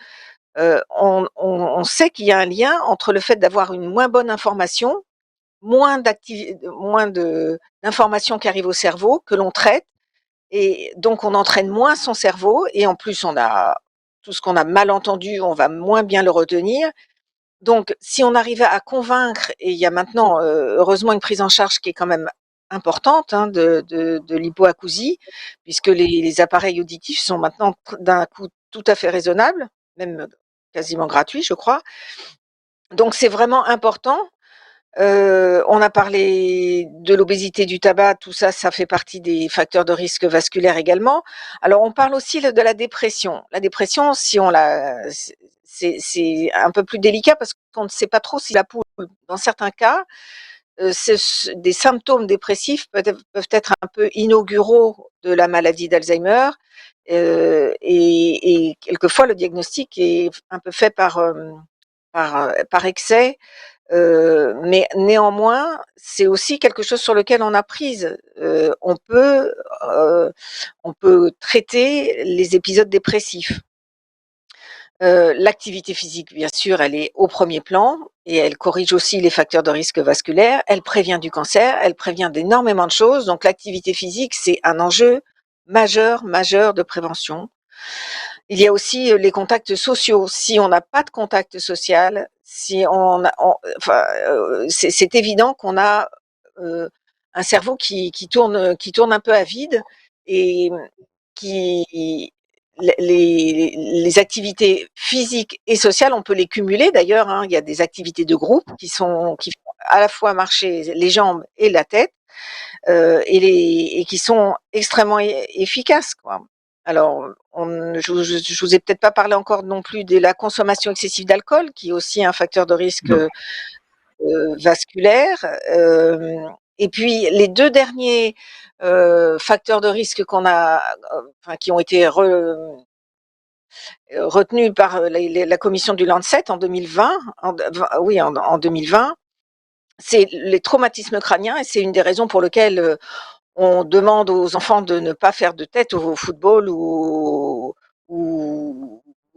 on sait qu'il y a un lien entre le fait d'avoir une moins bonne information, moins d'informations qui arrivent au cerveau, que l'on traite, et donc on entraîne moins son cerveau, et en plus on a tout ce qu'on a mal entendu, on va moins bien le retenir. Donc, si on arrivait à convaincre, et il y a maintenant heureusement une prise en charge qui est quand même importante, hein, de l'hypoacousie, puisque les appareils auditifs sont maintenant d'un coût tout à fait raisonnable, même quasiment gratuit, je crois. Donc, c'est vraiment important. On a parlé de l'obésité, du tabac, tout ça, ça fait partie des facteurs de risque vasculaire également. Alors, on parle aussi de la dépression. La dépression, si on c'est un peu plus délicat parce qu'on ne sait pas trop si la poule, dans certains cas, des symptômes dépressifs peuvent être un peu inauguraux de la maladie d'Alzheimer, et quelquefois le diagnostic est un peu fait par excès. Mais néanmoins, c'est aussi quelque chose sur lequel on a prise. On peut traiter les épisodes dépressifs. L'activité physique, bien sûr, elle est au premier plan, et elle corrige aussi les facteurs de risque vasculaire. Elle prévient du cancer, elle prévient d'énormément de choses. Donc l'activité physique, c'est un enjeu majeur de prévention. Il y a aussi les contacts sociaux. Si on n'a pas de contact social, c'est évident qu'on a un cerveau qui tourne un peu à vide, et qui les activités physiques et sociales, on peut les cumuler d'ailleurs, hein. Il y a des activités de groupe qui font à la fois marcher les jambes et la tête, et qui sont extrêmement efficaces, quoi. Alors, je vous ai peut-être pas parlé encore non plus de la consommation excessive d'alcool, qui est aussi un facteur de risque vasculaire. Et puis les deux derniers facteurs de risque qui ont été retenus par la commission du Lancet en 2020, en 2020, c'est les traumatismes crâniens, et c'est une des raisons pour lesquelles on demande aux enfants de ne pas faire de tête au football ou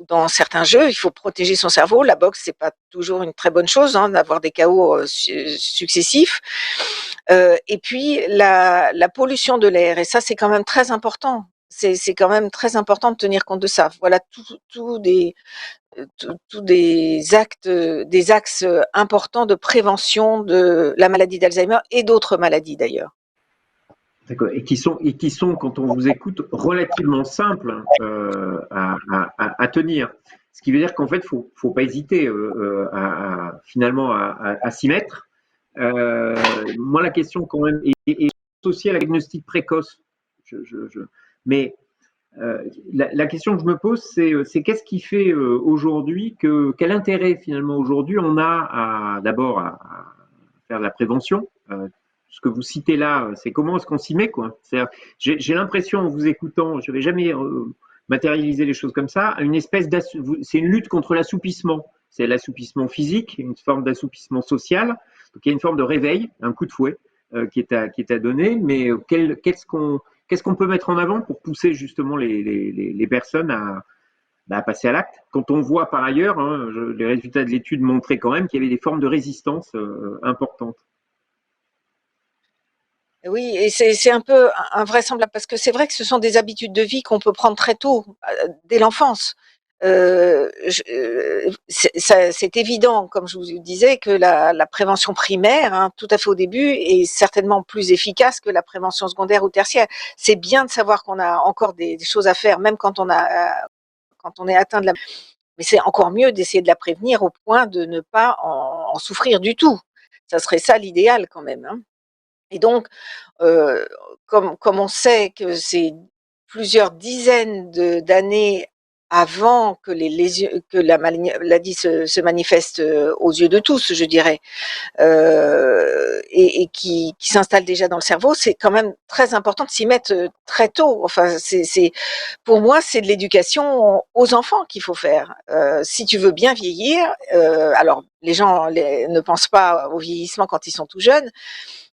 dans certains jeux. Il faut protéger son cerveau. La boxe, c'est pas toujours une très bonne chose, hein, d'avoir des chaos successifs. Et puis la pollution de l'air, et ça c'est quand même très important. C'est quand même très important de tenir compte de ça. Voilà tous des axes importants de prévention de la maladie d'Alzheimer et d'autres maladies d'ailleurs. D'accord. Et qui sont, quand on vous écoute, relativement simples à tenir. Ce qui veut dire qu'en fait, faut pas hésiter finalement à s'y mettre. Moi, la question quand même est associée à la diagnostic précoce. Mais la question que je me pose, c'est qu'est-ce qui fait aujourd'hui quel intérêt finalement aujourd'hui on a d'abord faire de la prévention. Ce que vous citez là, c'est comment est-ce qu'on s'y met, quoi. J'ai l'impression, en vous écoutant, je vais jamais matérialiser les choses comme ça, c'est une lutte contre l'assoupissement. C'est l'assoupissement physique, une forme d'assoupissement social. Donc il y a une forme de réveil, un coup de fouet qui est à donner. Mais qu'est-ce qu'on peut mettre en avant pour pousser justement les personnes à passer à l'acte. Quand on voit par ailleurs, les résultats de l'étude montraient quand même qu'il y avait des formes de résistance importantes. Oui, et c'est un peu invraisemblable parce que c'est vrai que ce sont des habitudes de vie qu'on peut prendre très tôt, dès l'enfance. C'est évident, comme je vous disais, que la prévention primaire, hein, tout à fait au début, est certainement plus efficace que la prévention secondaire ou tertiaire. C'est bien de savoir qu'on a encore des choses à faire, même quand on est atteint de la. Mais c'est encore mieux d'essayer de la prévenir au point de ne pas en souffrir du tout. Ça serait ça l'idéal quand même, hein. Et donc, heu, comme on sait que c'est plusieurs dizaines d'années avant que les lésions que la maladie se manifeste, aux yeux de tous, je dirais, et qui s'installe déjà dans le cerveau, c'est quand même très important de s'y mettre, très tôt. Enfin, pour moi, c'est de l'éducation aux enfants qu'il faut faire. Si tu veux bien vieillir, alors les gens ne pensent pas au vieillissement quand ils sont tout jeunes,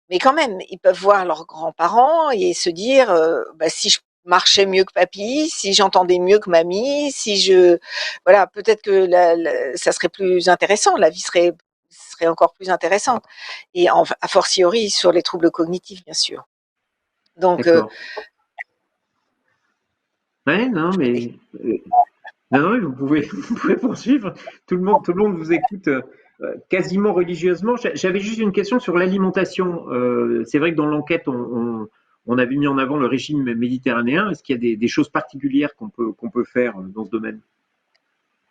mais quand même, ils peuvent voir leurs grands-parents et se dire, bah, si je marchais mieux que papy, si j'entendais mieux que mamie, si je voilà, peut-être que ça serait plus intéressant, la vie serait encore plus intéressante et a fortiori sur les troubles cognitifs, bien sûr. Donc D'accord. Ouais, non, mais non, vous pouvez poursuivre. Tout le monde vous écoute quasiment religieusement. J'avais juste une question sur l'alimentation. C'est vrai que dans l'enquête, on avait mis en avant le régime méditerranéen. Est-ce qu'il y a des choses particulières qu'on peut faire dans ce domaine?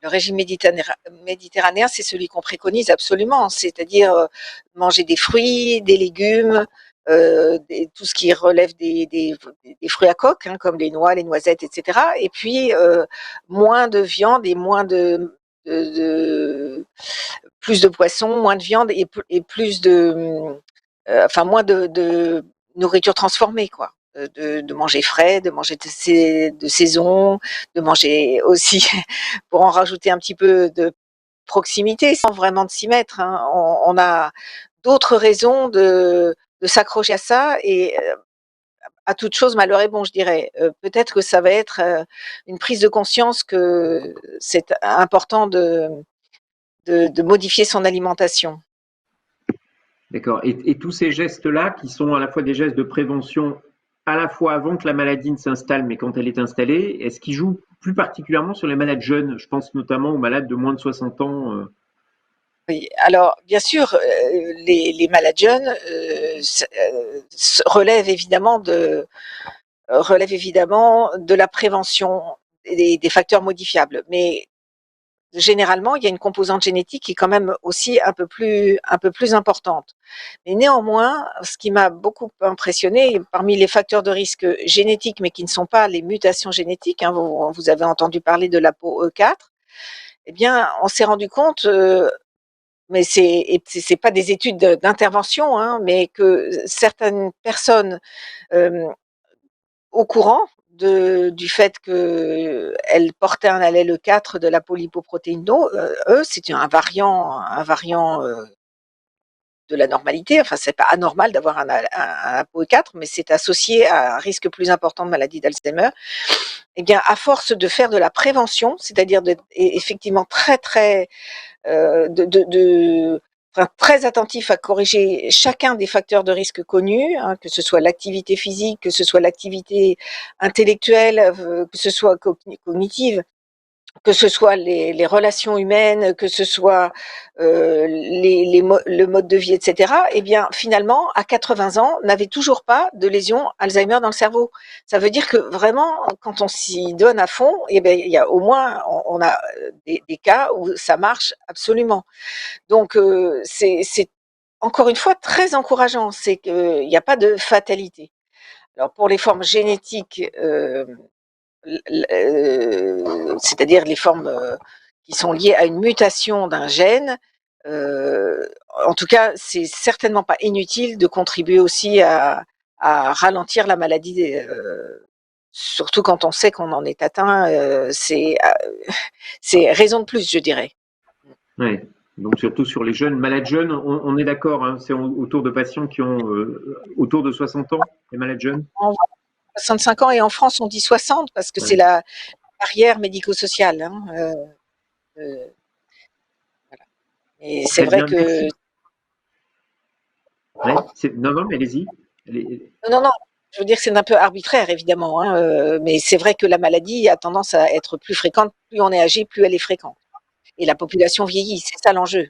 le régime méditerranéen, c'est celui qu'on préconise absolument, c'est-à-dire, manger des fruits, des légumes, tout ce qui relève des fruits à coque, hein, comme les noix, les noisettes, et cetera. Et puis, moins de viande et moins de plus de poissons, moins de viande et plus enfin moins de nourriture transformée, quoi. De manger frais, de manger de saison, de manger aussi, pour en rajouter un petit peu de proximité, sans vraiment de s'y mettre, hein. On a d'autres raisons de s'accrocher à ça et à toute chose malheur est bon, je dirais. Peut-être que ça va être une prise de conscience que c'est important de modifier son alimentation. D'accord. Et tous ces gestes-là, qui sont à la fois des gestes de prévention, à la fois avant que la maladie ne s'installe, mais quand elle est installée, est-ce qu'ils jouent plus particulièrement sur les malades jeunes? Je pense notamment aux malades de moins de 60 ans. Oui, alors bien sûr, les malades jeunes relèvent évidemment de la prévention des facteurs modifiables. Mais généralement, il y a une composante génétique qui est quand même aussi un peu plus importante. Mais néanmoins, ce qui m'a beaucoup impressionné, parmi les facteurs de risque génétiques, mais qui ne sont pas les mutations génétiques, hein, vous avez entendu parler de l'ApoE4, eh bien, on s'est rendu compte, mais c'est pas des études d'intervention, hein, mais que certaines personnes au courant du fait qu'elles portaient un allèle 4 de la polypoprotéine E, c'est un variant de la normalité. Enfin, c'est pas anormal d'avoir un ApoE4, mais c'est associé à un risque plus important de maladie d'Alzheimer. Eh bien, à force de faire de la prévention, c'est-à-dire effectivement très très enfin, très attentif à corriger chacun des facteurs de risque connus, hein, que ce soit l'activité physique, que ce soit l'activité intellectuelle, que ce soit cognitive, que ce soit les relations humaines, que ce soit le mode de vie, etc. Eh bien, finalement, à 80 ans, n'avait toujours pas de lésion Alzheimer dans le cerveau. Ça veut dire que vraiment, quand on s'y donne à fond, eh bien, il y a au moins, on a des cas où ça marche absolument. Donc, c'est encore une fois très encourageant. C'est qu'il n'y a pas de fatalité. Alors, pour les formes génétiques, c'est-à-dire les formes qui sont liées à une mutation d'un gène, En tout cas, c'est certainement pas inutile de contribuer aussi à ralentir la maladie, surtout quand on sait qu'on en est atteint. C'est raison de plus, je dirais. Ouais. Donc surtout sur les jeunes, malades jeunes, on est d'accord, hein, c'est autour de patients qui ont autour de 60 ans, les malades jeunes. En 65 ans et en France, on dit 60 parce que c'est Ouais. la barrière médico-sociale. Hein, voilà. Et c'est Très vrai bien, que merci. Ouais, non, non, mais allez-y. non, je veux dire que c'est un peu arbitraire évidemment, hein, mais c'est vrai que la maladie a tendance à être plus fréquente, plus on est âgé, plus elle est fréquente. Et la population vieillit, c'est ça l'enjeu.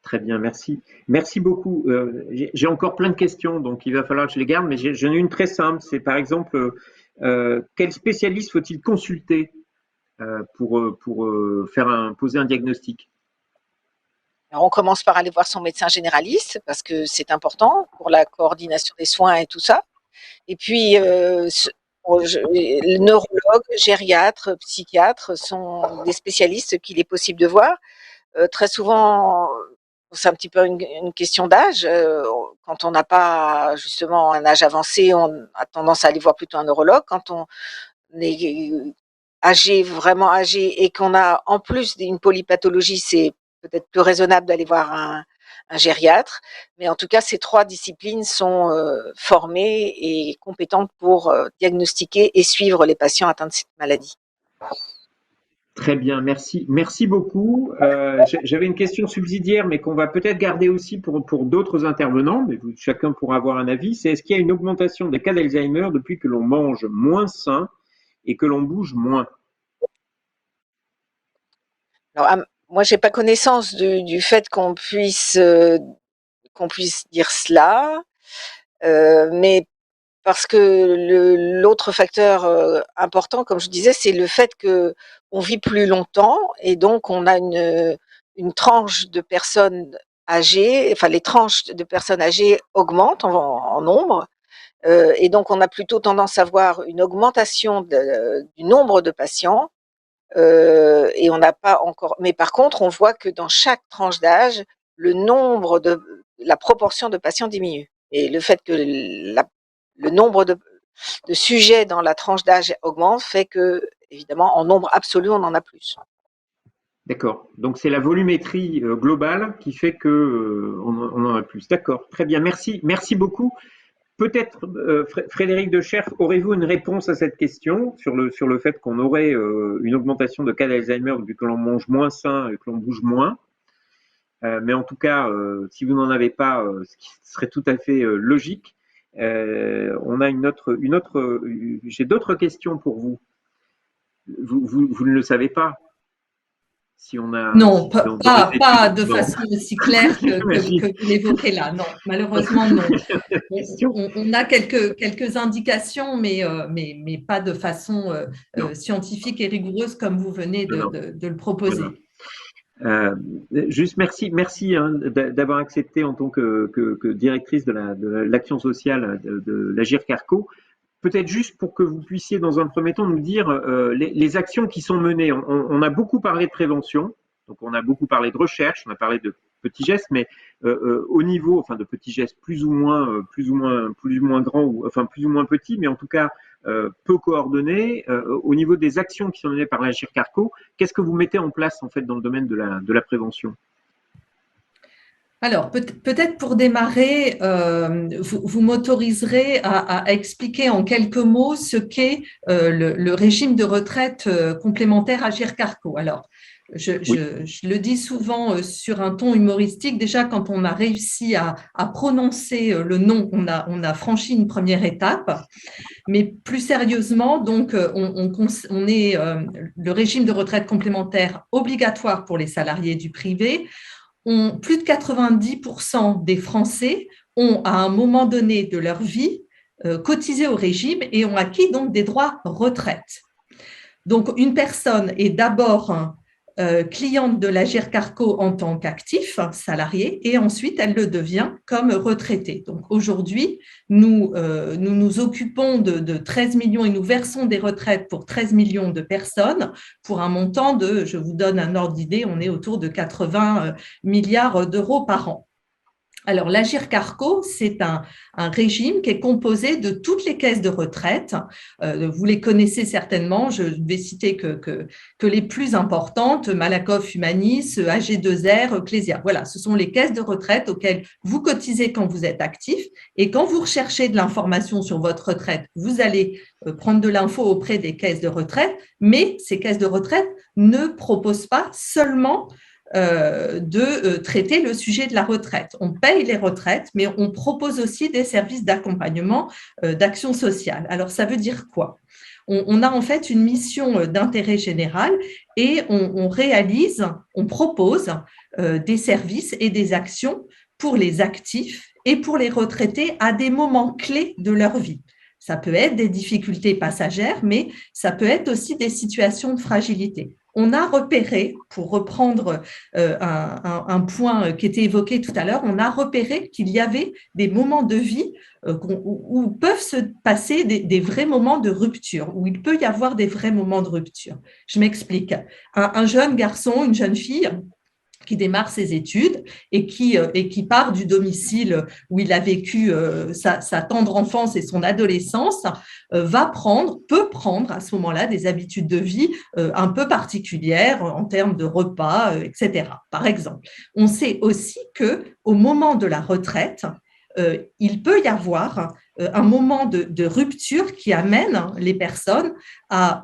Très bien, merci. Merci beaucoup. J'ai encore plein de questions, donc il va falloir que je les garde, mais j'en ai une très simple. C'est par exemple, quel spécialiste faut-il consulter pour poser un diagnostic? Alors, on commence par aller voir son médecin généraliste parce que c'est important pour la coordination des soins et tout ça. Et puis, neurologue, gériatre, psychiatre sont des spécialistes qu'il est possible de voir. Très souvent, c'est un petit peu une question d'âge. Quand on n'a pas justement un âge avancé, on a tendance à aller voir plutôt un neurologue. Quand on est âgé, vraiment âgé, et qu'on a en plus d'une polypathologie, c'est peut-être plus raisonnable d'aller voir un gériatre. Mais en tout cas, ces trois disciplines sont formées et compétentes pour diagnostiquer et suivre les patients atteints de cette maladie. Très bien, merci. Merci beaucoup. J'avais une question subsidiaire, mais qu'on va peut-être garder aussi pour d'autres intervenants, mais chacun pourra avoir un avis. C'est est-ce qu'il y a une augmentation des cas d'Alzheimer depuis que l'on mange moins sain et que l'on bouge moins? Alors, moi, j'ai pas connaissance du fait qu'on puisse dire cela, mais parce que l'autre facteur important, comme je disais, c'est le fait que on vit plus longtemps et donc on a une tranche de personnes âgées, enfin les tranches de personnes âgées augmentent en nombre, et donc on a plutôt tendance à voir une augmentation du nombre de patients. Et on n'a pas encore. Mais par contre, on voit que dans chaque tranche d'âge, la proportion de patients diminue. Et le fait que le nombre de sujets dans la tranche d'âge augmente fait que, évidemment, en nombre absolu, on en a plus. D'accord. Donc c'est la volumétrie globale qui fait que on en a plus. D'accord. Très bien. Merci. Merci beaucoup. Peut-être, Frédéric de Cherf, aurez-vous une réponse à cette question sur le fait qu'on aurait une augmentation de cas d'Alzheimer vu que l'on mange moins sain et que l'on bouge moins? Mais en tout cas, si vous n'en avez pas, ce qui serait tout à fait logique, on a j'ai d'autres questions pour vous. Vous ne le savez pas si on a Non, dans les pas études. de Non. façon aussi claire J'imagine. que vous l'évoquez là. Non, malheureusement, non. Question. On a quelques indications, mais pas de façon Non, scientifique et rigoureuse comme vous venez non, non. de le Voilà. proposer. Juste merci hein, d'avoir accepté en tant que directrice de l'action sociale de l'Agir Carco. Peut-être juste pour que vous puissiez dans un premier temps nous dire les actions qui sont menées. On a beaucoup parlé de prévention, donc on a beaucoup parlé de recherche, on a parlé de petits gestes, mais au niveau, enfin de petits gestes plus ou moins grands, ou enfin plus ou moins petits, mais en tout cas peu coordonnés. Au niveau des actions qui sont menées par l'Agir Carco, qu'est-ce que vous mettez en place en fait dans le domaine de la prévention? Alors, peut-être pour démarrer, vous m'autoriserez à expliquer en quelques mots ce qu'est le régime de retraite complémentaire Agir Carco. Alors, Oui, je le dis souvent sur un ton humoristique. Déjà, quand on a réussi à prononcer le nom, on a franchi une première étape. Mais plus sérieusement, donc, on est le régime de retraite complémentaire obligatoire pour les salariés du privé. Plus de 90% des Français ont, à un moment donné de leur vie, cotisé au régime et ont acquis donc des droits retraite. Donc, une personne est d'abord cliente de l'Agirc Arrco en tant qu'actif, salarié, et ensuite elle le devient comme retraité. Donc aujourd'hui, nous nous occupons de 13 millions et nous versons des retraites pour 13 millions de personnes pour un montant de, je vous donne un ordre d'idée, on est autour de 80 milliards d'euros par an. Alors, l'Agirc Arrco, c'est un régime qui est composé de toutes les caisses de retraite. Vous les connaissez certainement, je vais citer que les plus importantes, Malakoff Humanis, AG2R, Clésia. Voilà, ce sont les caisses de retraite auxquelles vous cotisez quand vous êtes actif. Et quand vous recherchez de l'information sur votre retraite, vous allez prendre de l'info auprès des caisses de retraite, mais ces caisses de retraite ne proposent pas seulement de traiter le sujet de la retraite. On paye les retraites, mais on propose aussi des services d'accompagnement, d'action sociale. Alors, ça veut dire quoi ? On a en fait une mission d'intérêt général et on propose des services et des actions pour les actifs et pour les retraités à des moments clés de leur vie. Ça peut être des difficultés passagères, mais ça peut être aussi des situations de fragilité. On a repéré, pour reprendre un point qui était évoqué tout à l'heure, on a repéré qu'il y avait des moments de vie où peuvent se passer des vrais moments de rupture, où il peut y avoir des vrais moments de rupture. Je m'explique. Un jeune garçon, une jeune fille qui démarre ses études et qui part du domicile où il a vécu sa tendre enfance et son adolescence, peut prendre à ce moment-là des habitudes de vie un peu particulières en termes de repas, etc. Par exemple, on sait aussi qu'au moment de la retraite, il peut y avoir un moment de rupture qui amène les personnes à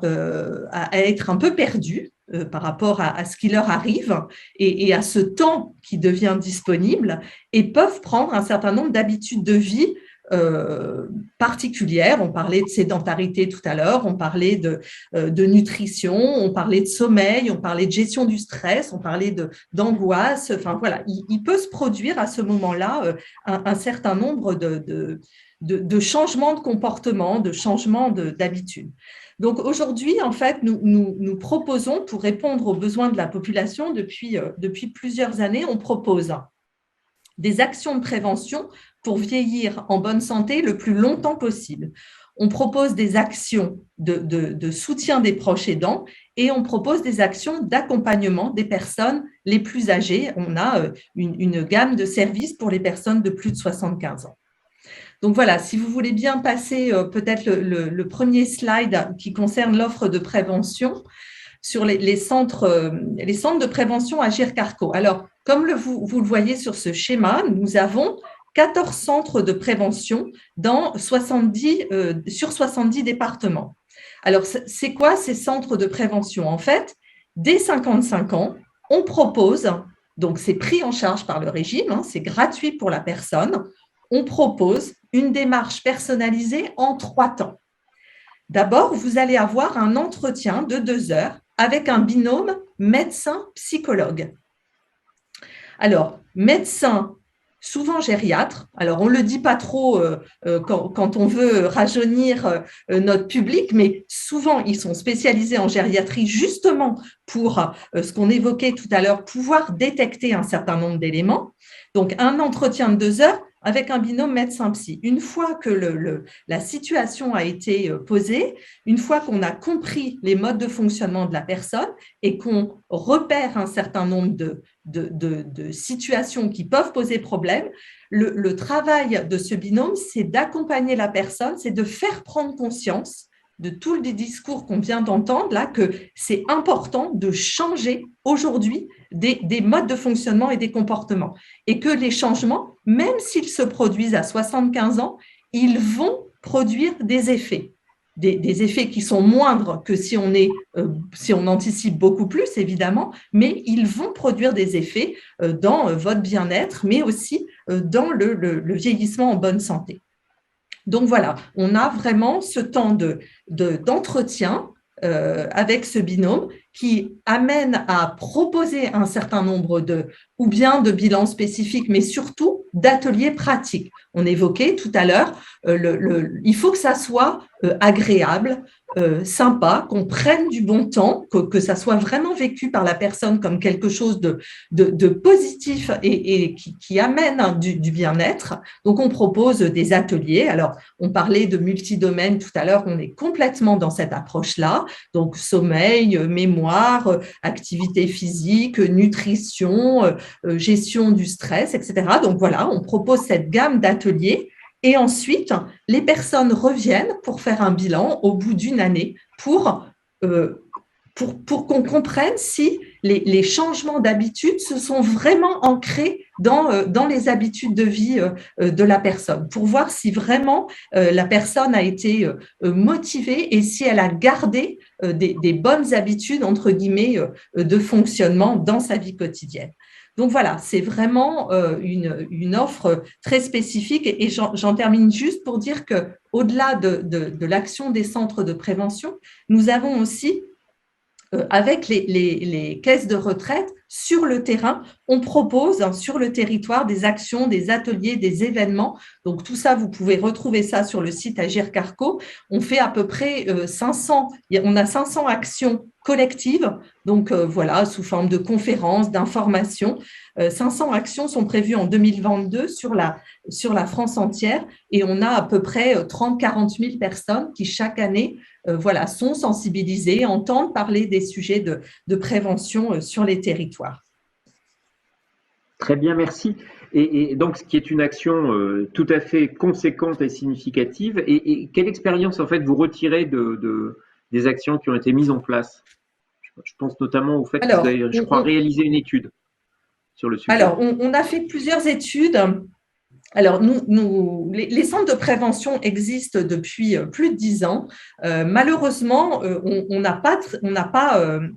être un peu perdues par rapport à ce qui leur arrive et à ce temps qui devient disponible et peuvent prendre un certain nombre d'habitudes de vie particulières. On parlait de sédentarité tout à l'heure, on parlait de nutrition, on parlait de sommeil, on parlait de gestion du stress, on parlait d'angoisse. Enfin voilà, il peut se produire à ce moment-là un certain nombre de changements de comportement, de changements d'habitude. Donc aujourd'hui, en fait, nous proposons, pour répondre aux besoins de la population depuis plusieurs années, on propose des actions de prévention pour vieillir en bonne santé le plus longtemps possible. On propose des actions de soutien des proches aidants et on propose des actions d'accompagnement des personnes les plus âgées. On a une gamme de services pour les personnes de plus de 75 ans. Donc voilà, si vous voulez bien passer peut-être le premier slide qui concerne l'offre de prévention sur les centres de prévention Agirc Arrco. Alors, comme vous le voyez sur ce schéma, nous avons 14 centres de prévention sur 70 départements. Alors, c'est quoi ces centres de prévention ? En fait, dès 55 ans, on propose, donc c'est pris en charge par le régime, c'est gratuit pour la personne, on propose une démarche personnalisée en 3 temps. D'abord, vous allez avoir un entretien de 2 heures avec un binôme médecin-psychologue. Alors, médecin, souvent gériatre, alors on ne le dit pas trop quand on veut rajeunir notre public, mais souvent ils sont spécialisés en gériatrie justement pour ce qu'on évoquait tout à l'heure, pouvoir détecter un certain nombre d'éléments. Donc, un entretien de 2 heures avec un binôme médecin-psy. Une fois que la situation a été posée, une fois qu'on a compris les modes de fonctionnement de la personne et qu'on repère un certain nombre de situations qui peuvent poser problème, le travail de ce binôme, c'est d'accompagner la personne, c'est de faire prendre conscience de tous les discours qu'on vient d'entendre là, que c'est important de changer aujourd'hui des modes de fonctionnement et des comportements. Et que les changements, même s'ils se produisent à 75 ans, ils vont produire des effets. Des effets qui sont moindres que si on anticipe beaucoup plus, évidemment, mais ils vont produire des effets dans votre bien-être, mais aussi dans le vieillissement en bonne santé. Donc voilà, on a vraiment ce temps d'entretien avec ce binôme qui amène à proposer un certain nombre ou bien de bilans spécifiques, mais surtout d'ateliers pratiques. On évoquait tout à l'heure, il faut que ça soit agréable, sympa, qu'on prenne du bon temps, que ça soit vraiment vécu par la personne comme quelque chose de positif et qui amène du bien-être. Donc, on propose des ateliers. Alors, on parlait de multidomaines tout à l'heure, on est complètement dans cette approche-là. Donc, sommeil, mémoire, activité physique, nutrition, gestion du stress, etc. Donc, voilà, on propose cette gamme d'ateliers. Et ensuite, les personnes reviennent pour faire un bilan au bout d'une année pour qu'on comprenne si les changements d'habitude se sont vraiment ancrés dans les habitudes de vie de la personne, pour voir si vraiment la personne a été motivée et si elle a gardé des bonnes habitudes, entre guillemets, de fonctionnement dans sa vie quotidienne. Donc voilà, c'est vraiment une offre très spécifique et j'en termine juste pour dire qu'au-delà de l'action des centres de prévention, nous avons aussi, avec les caisses de retraite, sur le terrain, on propose sur le territoire des actions, des ateliers, des événements. Donc tout ça, vous pouvez retrouver ça sur le site Agir Carco. On fait à peu près 500, on a 500 actions collectives, donc voilà, sous forme de conférences, d'informations. 500 actions sont prévues en 2022 sur la France entière et on a à peu près 30-40 000 personnes qui chaque année voilà, sont sensibilisées, entendent parler des sujets de prévention sur les territoires. Très bien, merci. Et donc, ce qui est une action tout à fait conséquente et significative. Et quelle expérience, en fait, vous retirez des actions qui ont été mises en place? Je pense notamment au fait que vous avez, je crois, réalisé une étude sur le sujet. Alors, on a fait plusieurs études. Alors, les centres de prévention existent depuis plus de 10 ans. Malheureusement, on n'a pas,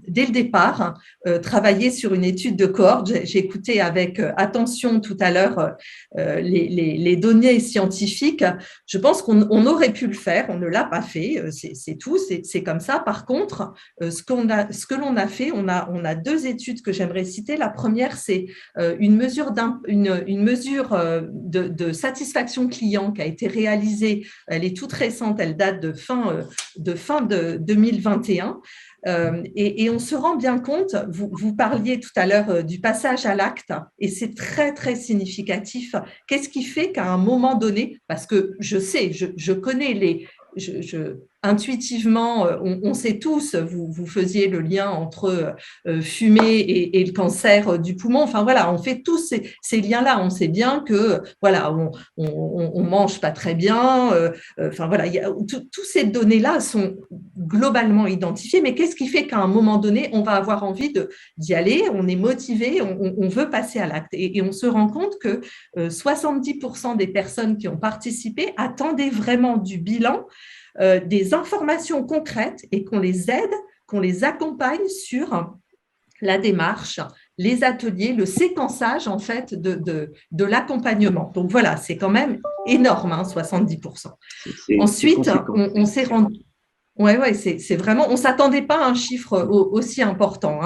dès le départ, travaillé sur une étude de cohorte. J'ai écouté avec attention tout à l'heure les données scientifiques. Je pense qu'on aurait pu le faire, on ne l'a pas fait, c'est tout, c'est comme ça. Par contre, ce que l'on a fait, on a deux études que j'aimerais citer. La première, c'est une mesure de satisfaction client qui a été réalisée, elle est toute récente, elle date de fin 2021. Et on se rend bien compte, vous parliez tout à l'heure du passage à l'acte, et c'est très, très significatif. Qu'est-ce qui fait qu'à un moment donné, parce que je sais, je connais intuitivement, on sait tous, vous faisiez le lien entre fumer et le cancer du poumon. Enfin voilà, on fait tous ces liens-là. On sait bien que voilà, on mange pas très bien. Enfin voilà, toutes ces données-là sont globalement identifiées. Mais qu'est-ce qui fait qu'à un moment donné, on va avoir envie d'y aller, on est motivé, on veut passer à l'acte. Et on se rend compte que 70% des personnes qui ont participé attendaient vraiment du bilan, des informations concrètes et qu'on les aide, qu'on les accompagne sur la démarche, les ateliers, le séquençage en fait de l'accompagnement. Donc voilà, c'est quand même énorme, 70%. Ensuite, on s'est rendu… Ouais, c'est vraiment… On ne s'attendait pas à un chiffre aussi important.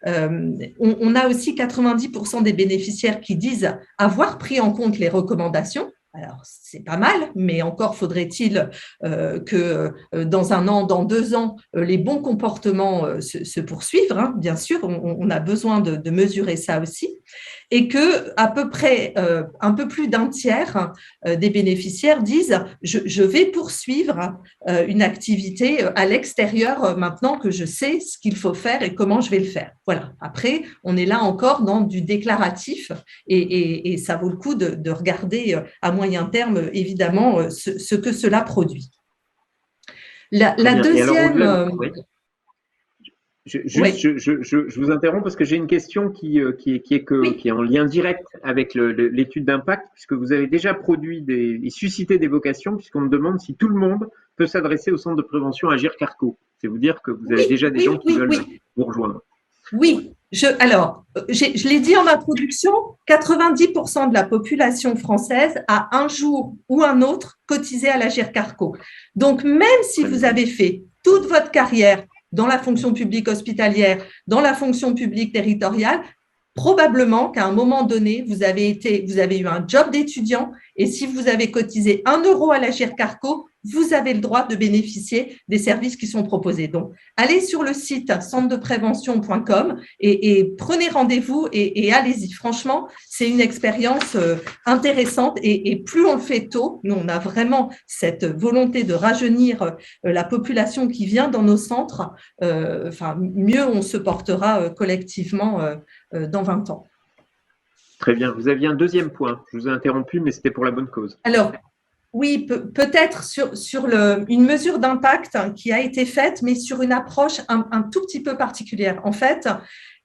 On a aussi 90% des bénéficiaires qui disent avoir pris en compte les recommandations. Alors, c'est pas mal, mais encore faudrait-il que dans 1 an, dans 2 ans, les bons comportements se poursuivent. Bien sûr, on a besoin de mesurer ça aussi. Et que à peu près un peu plus d'un tiers des bénéficiaires disent je vais poursuivre une activité à l'extérieur maintenant que je sais ce qu'il faut faire et comment je vais le faire. Voilà. Après, on est là encore dans du déclaratif et ça vaut le coup de regarder à moyen terme, évidemment, ce que cela produit. La deuxième… Je vous interromps parce que j'ai une question qui est en lien direct avec l'étude d'impact, puisque vous avez déjà produit et suscité des vocations, puisqu'on me demande si tout le monde peut s'adresser au centre de prévention Agir Carco. C'est vous dire que vous avez déjà des gens qui veulent vous rejoindre. Oui, je l'ai dit en introduction, 90% de la population française a un jour ou un autre cotisé à l'Agir Carco. Donc, même si vous avez fait toute votre carrière dans la fonction publique hospitalière, dans la fonction publique territoriale, probablement qu'à un moment donné, vous avez eu un job d'étudiant et si vous avez cotisé 1 euro à l'Agirc Arrco, vous avez le droit de bénéficier des services qui sont proposés. Donc, allez sur le site centredeprévention.com et prenez rendez-vous et allez-y. Franchement, c'est une expérience intéressante et plus on le fait tôt, nous, on a vraiment cette volonté de rajeunir la population qui vient dans nos centres, mieux on se portera collectivement dans 20 ans. Très bien. Vous aviez un deuxième point. Je vous ai interrompu, mais c'était pour la bonne cause. Alors, oui, peut-être sur une mesure d'impact qui a été faite, mais sur une approche un tout petit peu particulière. En fait,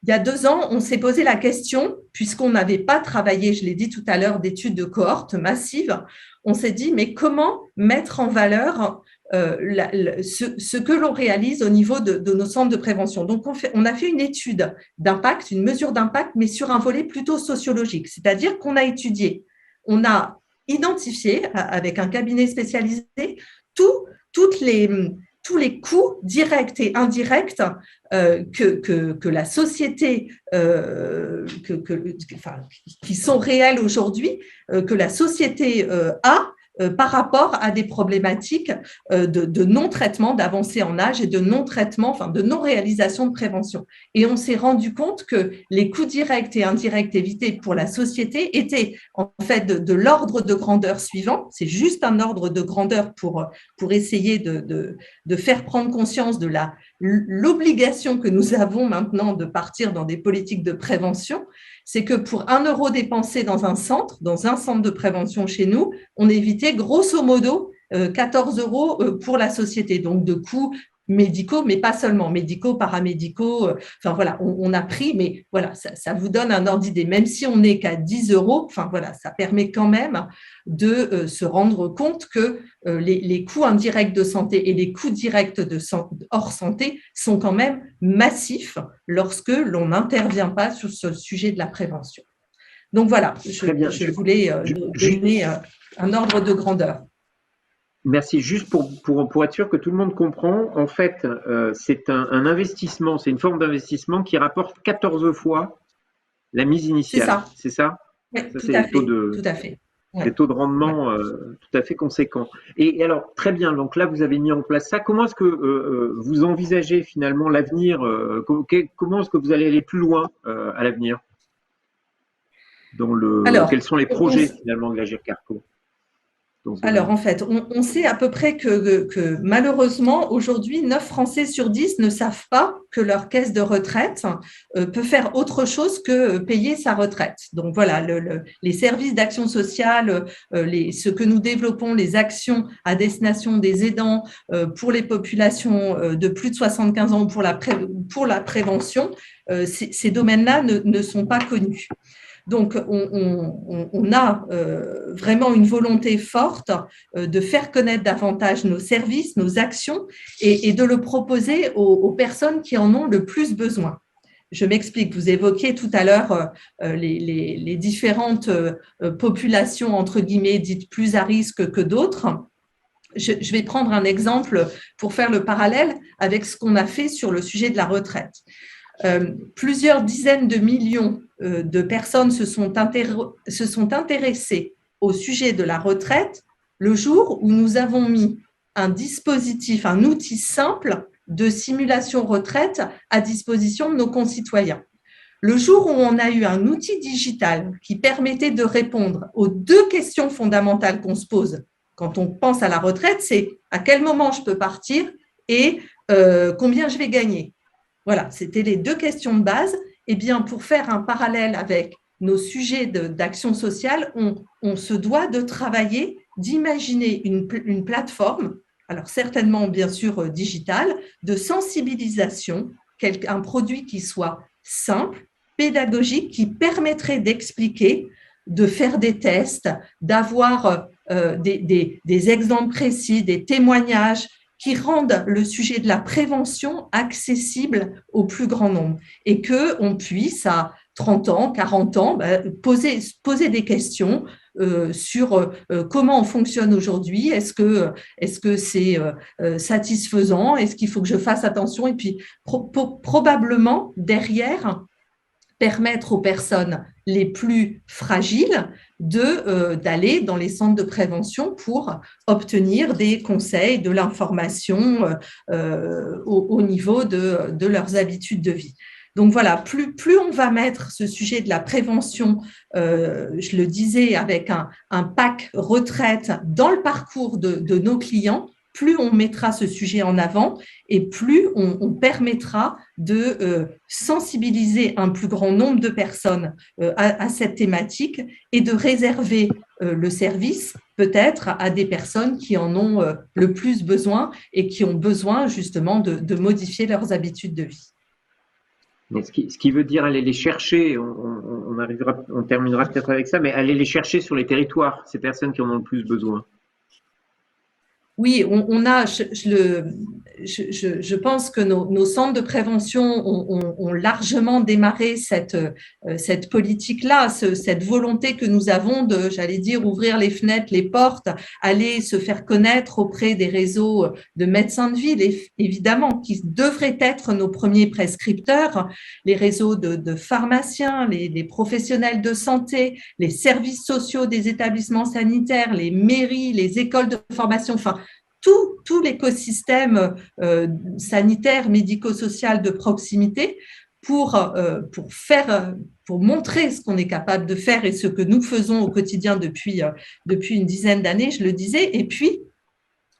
il y a 2 ans, on s'est posé la question, puisqu'on n'avait pas travaillé, je l'ai dit tout à l'heure, d'études de cohorte massives, on s'est dit, mais comment mettre en valeur ce que l'on réalise au niveau de nos centres de prévention. Donc, on a fait une étude d'impact, une mesure d'impact, mais sur un volet plutôt sociologique, c'est-à-dire qu'on a étudié, on a identifié avec un cabinet spécialisé tous les coûts directs et indirects que la société, qui sont réels aujourd'hui, que la société a par rapport à des problématiques de non-traitement, d'avancée en âge et de non-traitement, de non-réalisation de prévention. Et on s'est rendu compte que les coûts directs et indirects évités pour la société étaient en fait de l'ordre de grandeur suivant. C'est juste un ordre de grandeur pour essayer de faire prendre conscience de l'obligation que nous avons maintenant de partir dans des politiques de prévention. C'est que pour 1 euro dépensé dans un centre de prévention chez nous, on évitait grosso modo 14 euros pour la société, donc de coûts médicaux, mais pas seulement, médicaux, paramédicaux, on a pris, mais voilà, ça vous donne un ordre d'idée, même si on n'est qu'à 10 euros, ça permet quand même de se rendre compte que les coûts indirects de santé et les coûts directs hors santé sont quand même massifs lorsque l'on n'intervient pas sur ce sujet de la prévention. Donc voilà, je voulais donner un ordre de grandeur. Merci. Juste pour être sûr que tout le monde comprend, en fait, c'est un investissement, c'est une forme d'investissement qui rapporte 14 fois la mise initiale. C'est ça? Oui, ça, tout à fait. Ouais. Des taux de rendement tout à fait conséquents. Et alors, très bien, donc là, vous avez mis en place ça. Comment est-ce que vous envisagez finalement l'avenir? Comment est-ce que vous allez aller plus loin à l'avenir? Quels sont les projets finalement de l'Agirc Arrco? Alors, en fait, on sait à peu près que malheureusement, aujourd'hui, 9 Français sur 10 ne savent pas que leur caisse de retraite peut faire autre chose que payer sa retraite. Donc, voilà, les services d'action sociale, ce que nous développons, les actions à destination des aidants pour les populations de plus de 75 ans pour la prévention, ces domaines-là ne sont pas connus. Donc, on a vraiment une volonté forte de faire connaître davantage nos services, nos actions et de le proposer aux personnes qui en ont le plus besoin. Je m'explique, vous évoquiez tout à l'heure les différentes populations, entre guillemets, dites plus à risque que d'autres. Je vais prendre un exemple pour faire le parallèle avec ce qu'on a fait sur le sujet de la retraite. Plusieurs dizaines de millions de personnes se sont intéressées au sujet de la retraite le jour où nous avons mis un dispositif, un outil simple de simulation retraite à disposition de nos concitoyens. Le jour où on a eu un outil digital qui permettait de répondre aux 2 questions fondamentales qu'on se pose quand on pense à la retraite, c'est à quel moment je peux partir et combien je vais gagner. Voilà, c'était les 2 questions de base. Eh bien, pour faire un parallèle avec nos sujets d'action sociale, on se doit de travailler, d'imaginer une plateforme, alors certainement bien sûr digitale, de sensibilisation, un produit qui soit simple, pédagogique, qui permettrait d'expliquer, de faire des tests, d'avoir des exemples précis, des témoignages, qui rendent le sujet de la prévention accessible au plus grand nombre et qu'on puisse, 30 ans, 40 ans, poser des questions sur comment on fonctionne aujourd'hui, est-ce que c'est satisfaisant, est-ce qu'il faut que je fasse attention, et puis probablement derrière permettre aux personnes les plus fragiles d'aller dans les centres de prévention pour obtenir des conseils, de l'information au niveau de leurs habitudes de vie. Donc voilà, plus on va mettre ce sujet de la prévention, je le disais, avec un pack retraite dans le parcours de nos clients, plus on mettra ce sujet en avant et plus on permettra de sensibiliser un plus grand nombre de personnes à cette thématique et de réserver le service peut-être à des personnes qui en ont le plus besoin et qui ont besoin justement de modifier leurs habitudes de vie. Mais ce qui veut dire aller les chercher, on terminera peut-être avec ça, mais aller les chercher sur les territoires, ces personnes qui en ont le plus besoin. Oui, je pense que nos centres de prévention ont largement démarré cette politique-là, cette volonté que nous avons de, j'allais dire, ouvrir les fenêtres, les portes, aller se faire connaître auprès des réseaux de médecins de ville, évidemment, qui devraient être nos premiers prescripteurs, les réseaux de pharmaciens, les professionnels de santé, les services sociaux des établissements sanitaires, les mairies, les écoles de formation, enfin, tout l'écosystème sanitaire, médico-social de proximité pour montrer ce qu'on est capable de faire et ce que nous faisons au quotidien depuis une dizaine d'années, je le disais, et puis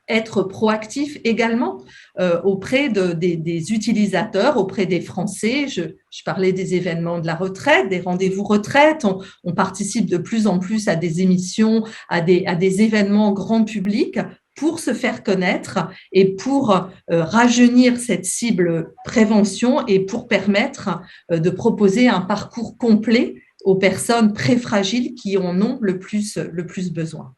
être proactif également auprès des utilisateurs, auprès des Français. Je parlais des événements de la retraite, des rendez-vous retraite. On participe de plus en plus à des émissions, à des événements grand public pour se faire connaître et pour rajeunir cette cible prévention et pour permettre de proposer un parcours complet aux personnes très fragiles qui en ont le plus besoin.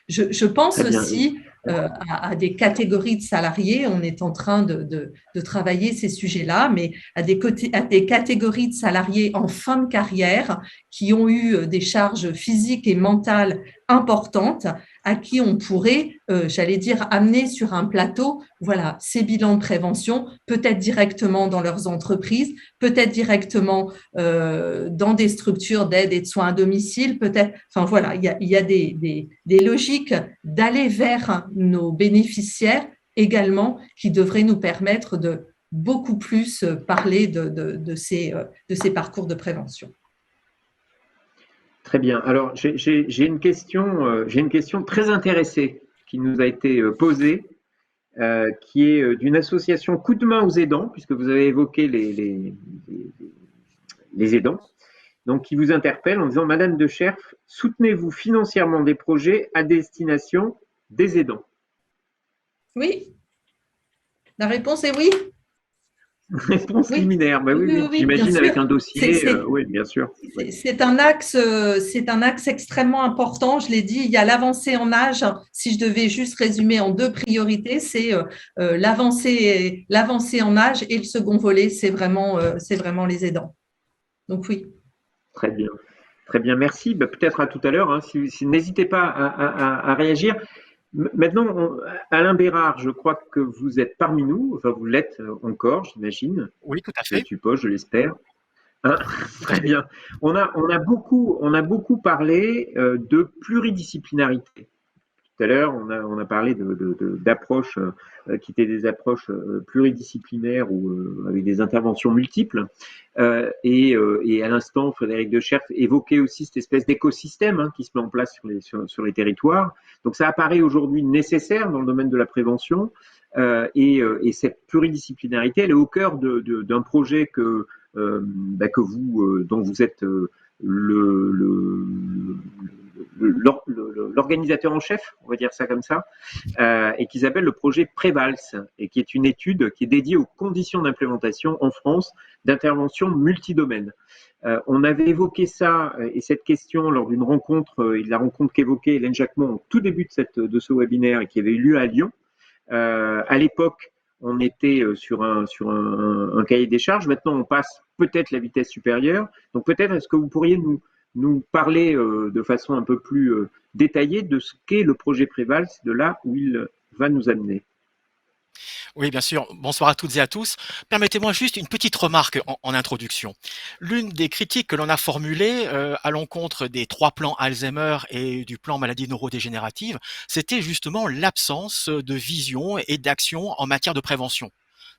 Je pense aussi à des catégories de salariés. On est en train de travailler ces sujets-là, mais à des catégories de salariés en fin de carrière qui ont eu des charges physiques et mentales importantes, à qui on pourrait, j'allais dire, amener sur un plateau, voilà, ces bilans de prévention, peut-être directement dans leurs entreprises, peut-être directement dans des structures d'aide et de soins à domicile, peut-être, enfin voilà, il y a des logiques d'aller vers nos bénéficiaires également qui devraient nous permettre de beaucoup plus parler de ces parcours de prévention. Très bien. Alors, j'ai une question très intéressée qui nous a été posée, qui est d'une association Coup de main aux aidants, puisque vous avez évoqué les aidants, donc qui vous interpelle en disant: Madame de Scherf, soutenez-vous financièrement des projets à destination des aidants? Oui. La réponse est oui. Réponse liminaire, bah oui, j'imagine avec un dossier, oui, bien sûr. C'est un axe extrêmement important, je l'ai dit, il y a l'avancée en âge, si je devais juste résumer en deux priorités, c'est l'avancée en âge et le second volet, c'est vraiment les aidants. Donc oui. Très bien, merci. Bah, peut-être à tout à l'heure, hein, si n'hésitez pas à réagir. Maintenant, Alain Bérard, je crois que vous êtes parmi nous, enfin vous l'êtes encore, j'imagine. Oui, tout à fait. Je suppose, je l'espère. Hein, très bien. On a beaucoup parlé de pluridisciplinarité. Tout à l'heure, on a parlé d'approches qui étaient des approches pluridisciplinaires ou avec des interventions multiples. Et à l'instant, Frédéric de Scherf évoquait aussi cette espèce d'écosystème qui se met en place sur les territoires. Donc ça apparaît aujourd'hui nécessaire dans le domaine de la prévention. Et cette pluridisciplinarité, elle est au cœur d'un projet dont vous êtes l'organisateur en chef, on va dire ça comme ça, et qui s'appelle le projet Prévals, et qui est une étude qui est dédiée aux conditions d'implémentation en France d'intervention multidomaine. On avait évoqué ça et cette question lors d'une rencontre, la rencontre qu'évoquait Hélène Jacquemont au tout début de ce webinaire et qui avait eu lieu à Lyon. À l'époque, on était sur un cahier des charges. Maintenant, on passe peut-être la vitesse supérieure. Donc peut-être est-ce que vous pourriez nous parler de façon un peu plus détaillée de ce qu'est le projet Prévals, de là où il va nous amener. Oui, bien sûr. Bonsoir à toutes et à tous. Permettez-moi juste une petite remarque en introduction. L'une des critiques que l'on a formulées à l'encontre des 3 plans Alzheimer et du plan maladie neurodégénérative, c'était justement l'absence de vision et d'action en matière de prévention.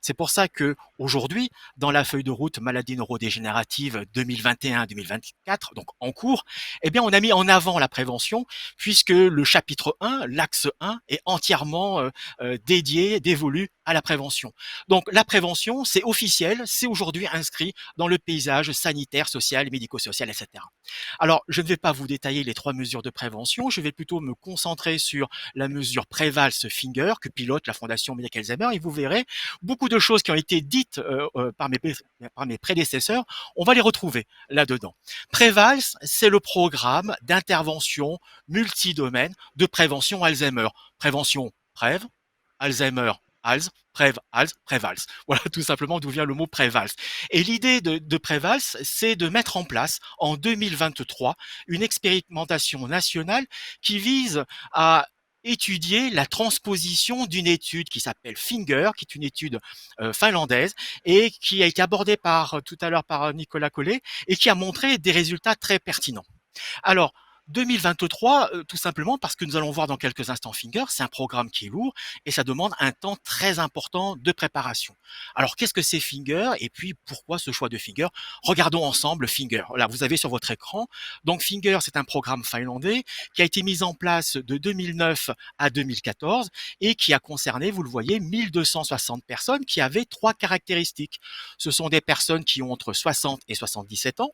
C'est pour ça que aujourd'hui, dans la feuille de route maladie neurodégénérative 2021-2024, donc en cours, eh bien, on a mis en avant la prévention puisque le chapitre 1, l'axe 1, est entièrement dédié, dévolu à la prévention. Donc la prévention, c'est officiel, c'est aujourd'hui inscrit dans le paysage sanitaire, social, médico-social, etc. Alors, je ne vais pas vous détailler les 3 mesures de prévention, je vais plutôt me concentrer sur la mesure Prévals-Finger que pilote la Fondation Médic Alzheimer et vous verrez beaucoup de choses qui ont été dites par mes prédécesseurs, on va les retrouver là-dedans. Prévals, c'est le programme d'intervention multidomaine de prévention Alzheimer. Prévention, Prév, Alzheimer, Alz, Prév, Alz, Prévals. Voilà tout simplement d'où vient le mot Prévals. Et l'idée de Prévals, c'est de mettre en place en 2023 une expérimentation nationale qui vise à étudier la transposition d'une étude qui s'appelle Finger, qui est une étude finlandaise et qui a été abordée tout à l'heure par Nicolas Collet et qui a montré des résultats très pertinents. Alors, 2023, tout simplement parce que nous allons voir dans quelques instants Finger, c'est un programme qui est lourd et ça demande un temps très important de préparation. Alors, qu'est-ce que c'est Finger et puis pourquoi ce choix de Finger? Regardons ensemble Finger. Là, vous avez sur votre écran. Donc, Finger, c'est un programme finlandais qui a été mis en place de 2009 à 2014 et qui a concerné, vous le voyez, 1260 personnes qui avaient 3 caractéristiques. Ce sont des personnes qui ont entre 60 et 77 ans.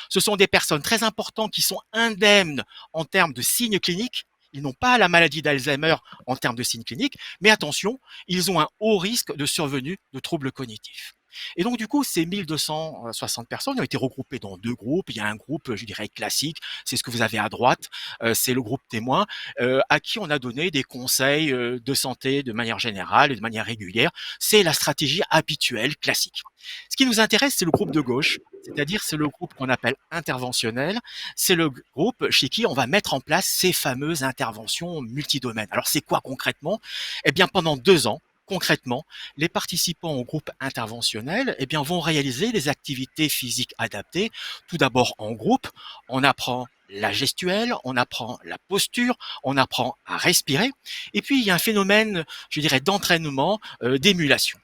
Ce sont des personnes très importantes qui sont indemnes en termes de signes cliniques. Ils n'ont pas la maladie d'Alzheimer en termes de signes cliniques, mais attention, ils ont un haut risque de survenue de troubles cognitifs. Et donc, du coup, ces 1260 personnes ont été regroupées dans 2 groupes. Il y a un groupe, je dirais, classique, c'est ce que vous avez à droite, c'est le groupe témoin, à qui on a donné des conseils de santé de manière générale et de manière régulière. C'est la stratégie habituelle, classique. Ce qui nous intéresse, c'est le groupe de gauche, c'est-à-dire c'est le groupe qu'on appelle interventionnel. C'est le groupe chez qui on va mettre en place ces fameuses interventions multidomaines. Alors, c'est quoi concrètement? Eh bien, pendant 2 ans, concrètement, les participants au groupe interventionnel vont réaliser des activités physiques adaptées. Tout d'abord en groupe, on apprend la gestuelle, on apprend la posture, on apprend à respirer. Et puis, il y a un phénomène, je dirais, d'entraînement, d'émulation.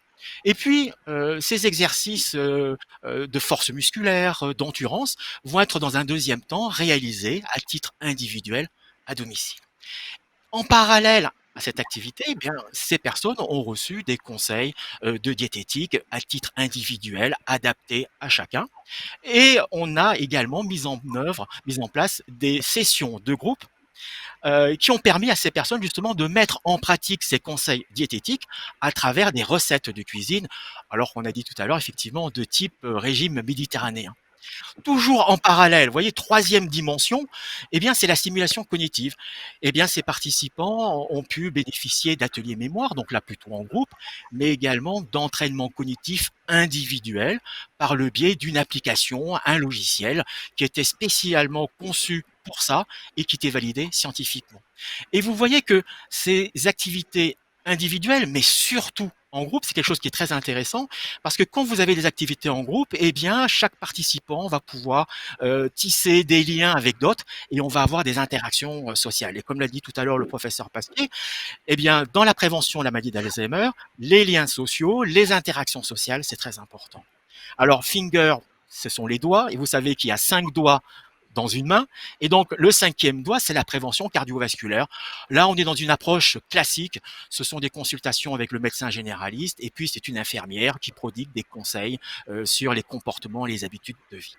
Et puis, ces exercices de force musculaire, d'endurance, vont être dans un deuxième temps réalisés à titre individuel à domicile. En parallèle à cette activité, ces personnes ont reçu des conseils de diététique à titre individuel, adaptés à chacun. Et on a également mis en place des sessions de groupe qui ont permis à ces personnes justement de mettre en pratique ces conseils diététiques à travers des recettes de cuisine, alors qu'on a dit tout à l'heure effectivement de type régime méditerranéen. Toujours en parallèle, vous voyez, 3e dimension, c'est la stimulation cognitive. Ces participants ont pu bénéficier d'ateliers mémoire, donc là plutôt en groupe, mais également d'entraînement cognitif individuel par le biais d'une application, un logiciel qui était spécialement conçu pour ça et qui était validé scientifiquement. Et vous voyez que ces activités individuelles, mais surtout en groupe, c'est quelque chose qui est très intéressant parce que quand vous avez des activités en groupe, chaque participant va pouvoir tisser des liens avec d'autres et on va avoir des interactions sociales. Et comme l'a dit tout à l'heure le professeur Pasquier, dans la prévention de la maladie d'Alzheimer, les liens sociaux, les interactions sociales, c'est très important. Alors, finger, ce sont les doigts et vous savez qu'il y a 5 doigts dans une main. Et donc, le 5e doigt, c'est la prévention cardiovasculaire. Là, on est dans une approche classique. Ce sont des consultations avec le médecin généraliste et puis c'est une infirmière qui prodigue des conseils sur les comportements et les habitudes de vie.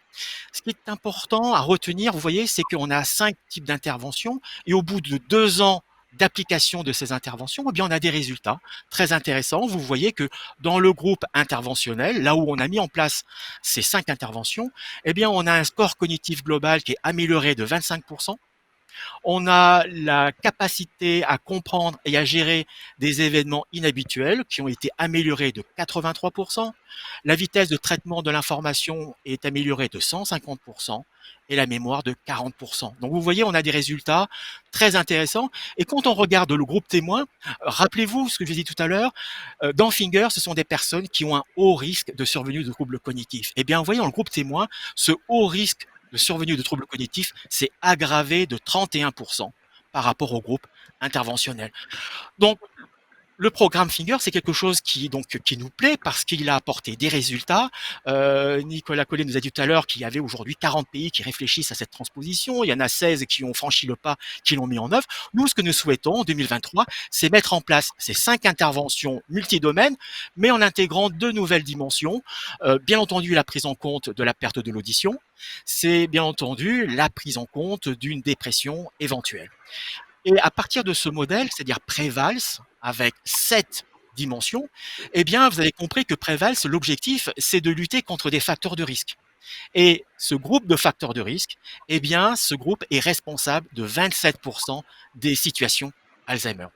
Ce qui est important à retenir, vous voyez, c'est qu'on a 5 types d'interventions et au bout de 2 ans d'application de ces interventions, on a des résultats très intéressants. Vous voyez que dans le groupe interventionnel, là où on a mis en place ces 5 interventions, on a un score cognitif global qui est amélioré de 25%. On a la capacité à comprendre et à gérer des événements inhabituels qui ont été améliorés de 83%. La vitesse de traitement de l'information est améliorée de 150% et la mémoire de 40%. Donc vous voyez, on a des résultats très intéressants. Et quand on regarde le groupe témoin, rappelez-vous ce que j'ai dit tout à l'heure, dans Finger, ce sont des personnes qui ont un haut risque de survenue de troubles cognitifs. Eh bien, vous voyez, dans le groupe témoin, ce haut risque de survenue de troubles cognitifs s'est aggravé de 31% par rapport au groupe interventionnel. Donc, le programme Finger, c'est quelque chose qui nous plaît parce qu'il a apporté des résultats. Nicolas Collet nous a dit tout à l'heure qu'il y avait aujourd'hui 40 pays qui réfléchissent à cette transposition. Il y en a 16 qui ont franchi le pas, qui l'ont mis en œuvre. Nous, ce que nous souhaitons en 2023, c'est mettre en place ces 5 interventions multidomaines, mais en intégrant 2 nouvelles dimensions. Bien entendu, la prise en compte de la perte de l'audition. C'est bien entendu la prise en compte d'une dépression éventuelle. Et à partir de ce modèle, c'est-à-dire Prévalse, avec 7 dimensions, eh bien, vous avez compris que Prévalse, l'objectif, c'est de lutter contre des facteurs de risque. Et ce groupe de facteurs de risque, eh bien, ce groupe est responsable de 27% des situations Alzheimer.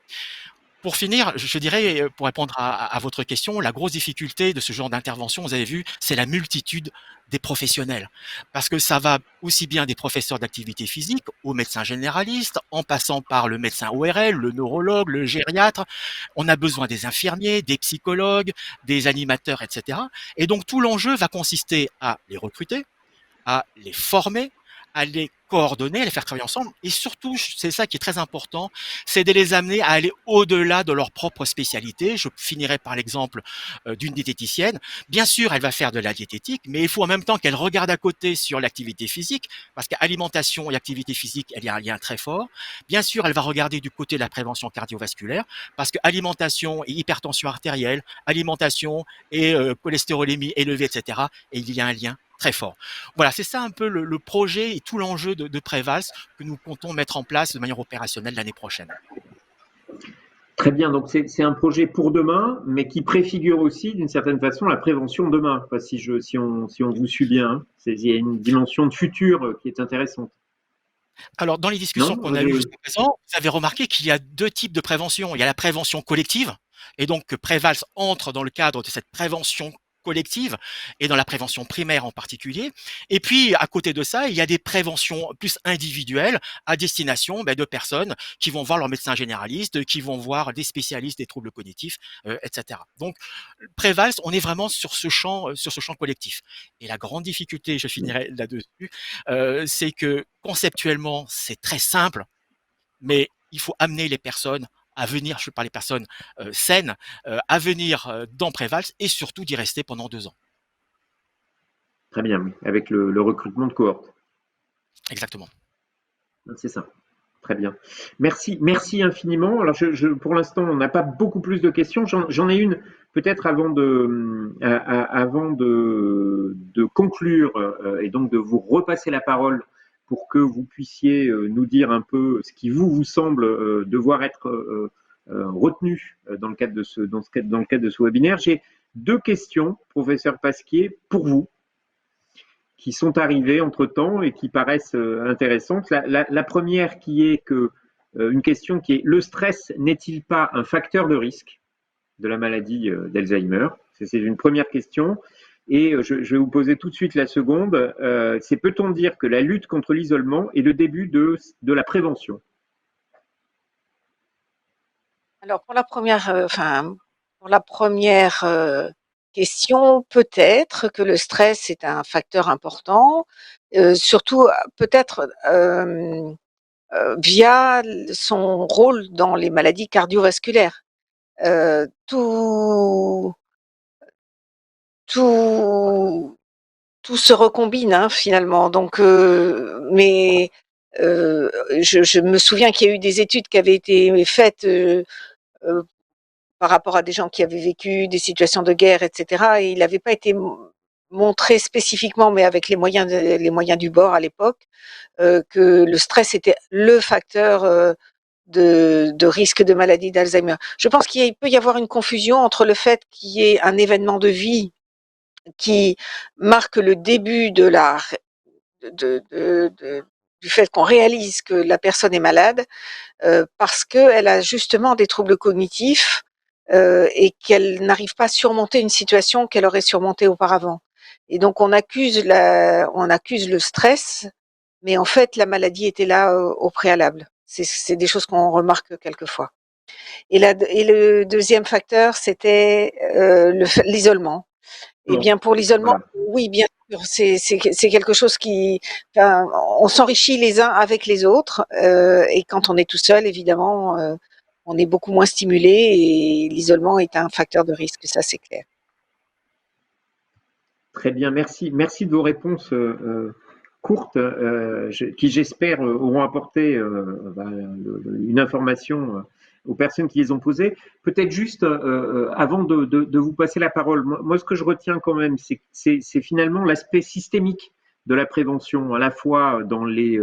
Pour finir, je dirais, pour répondre à votre question, la grosse difficulté de ce genre d'intervention, vous avez vu, c'est la multitude des professionnels. Parce que ça va aussi bien des professeurs d'activité physique aux médecins généralistes, en passant par le médecin ORL, le neurologue, le gériatre. On a besoin des infirmiers, des psychologues, des animateurs, etc. Et donc tout l'enjeu va consister à les recruter, à les former, à les coordonner, à les faire travailler ensemble. Et surtout, c'est ça qui est très important, c'est de les amener à aller au-delà de leur propre spécialité. Je finirai par l'exemple d'une diététicienne. Bien sûr, elle va faire de la diététique, mais il faut en même temps qu'elle regarde à côté sur l'activité physique, parce qu'alimentation et activité physique, il y a un lien très fort. Bien sûr, elle va regarder du côté de la prévention cardiovasculaire, parce que alimentation et hypertension artérielle, alimentation et cholestérolémie élevée, etc. Et il y a un lien très fort. Voilà, c'est ça un peu le projet et tout l'enjeu de Prévalse que nous comptons mettre en place de manière opérationnelle l'année prochaine. Très bien, donc c'est un projet pour demain, mais qui préfigure aussi d'une certaine façon la prévention demain, enfin, si on vous suit bien. Hein. Il y a une dimension de futur qui est intéressante. Alors, dans les discussions Non, qu'on a eues jusqu'à présent, vous avez remarqué qu'il y a 2 types de prévention. Il y a la prévention collective, et donc que Prévalse entre dans le cadre de cette prévention collective et dans la prévention primaire en particulier. Et puis, à côté de ça, il y a des préventions plus individuelles à destination de personnes qui vont voir leur médecin généraliste, qui vont voir des spécialistes des troubles cognitifs, etc. Donc, Prévalse, on est vraiment sur ce champ collectif. Et la grande difficulté, je finirai là-dessus, c'est que conceptuellement, c'est très simple, mais il faut amener les personnes à venir, je parle des personnes saines, à venir dans Prévalse et surtout d'y rester pendant 2 ans. Très bien, oui, avec le recrutement de cohorte. Exactement. C'est ça. Très bien. Merci, merci infiniment. Alors, pour l'instant, on n'a pas beaucoup plus de questions. J'en ai une peut-être avant de conclure et donc de vous repasser la parole pour que vous puissiez nous dire un peu ce qui vous semble devoir être retenu dans le cadre de ce webinaire. J'ai 2 questions, professeur Pasquier, pour vous, qui sont arrivées entre-temps et qui paraissent intéressantes. La première qui est que une question qui est: le stress n'est-il pas un facteur de risque de la maladie d'Alzheimer? C'est une première question. Et je vais vous poser tout de suite la seconde. C'est: peut-on dire que la lutte contre l'isolement est le début de la prévention? Alors pour la première question, peut-être que le stress est un facteur important, surtout peut-être via son rôle dans les maladies cardiovasculaires. Tout se recombine hein, finalement. Donc, mais je me souviens qu'il y a eu des études qui avaient été faites par rapport à des gens qui avaient vécu des situations de guerre, etc. Et il n'avait pas été montré spécifiquement, mais avec les moyens du bord à l'époque, que le stress était le facteur de risque de maladie d'Alzheimer. Je pense qu'il peut y avoir une confusion entre le fait qu'il y ait un événement de vie qui marque le début de du du fait qu'on réalise que la personne est malade parce qu'elle a justement des troubles cognitifs et qu'elle n'arrive pas à surmonter une situation qu'elle aurait surmontée auparavant. Et donc on accuse le stress, mais en fait la maladie était là au préalable. C'est des choses qu'on remarque quelquefois. Et le deuxième facteur, c'était l'isolement. Eh Bon, bien, pour l'isolement, voilà. oui, bien sûr, c'est quelque chose qui, enfin, on s'enrichit les uns avec les autres, et quand on est tout seul, évidemment, on est beaucoup moins stimulé et l'isolement est un facteur de risque, ça c'est clair. Très bien, merci. Merci de vos réponses courtes, qui j'espère auront apporté une information aux personnes qui les ont posées. Peut-être juste, avant de vous passer la parole, moi, ce que je retiens quand même, c'est finalement l'aspect systémique de la prévention, à la fois dans les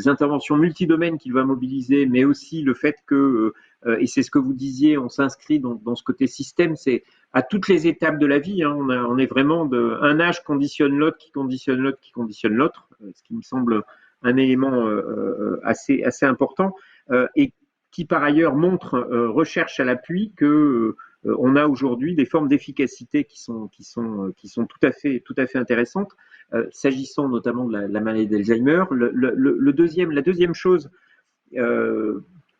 interventions multidomaines qu'il va mobiliser, mais aussi le fait que, et c'est ce que vous disiez, on s'inscrit dans ce côté système, c'est à toutes les étapes de la vie. Hein, on est vraiment un âge conditionne l'autre, qui conditionne l'autre, qui conditionne l'autre, ce qui me semble un élément assez important, et qui par ailleurs montre, recherche à l'appui, que on a aujourd'hui des formes d'efficacité qui sont tout à fait intéressantes, s'agissant notamment de la maladie d'Alzheimer. La deuxième chose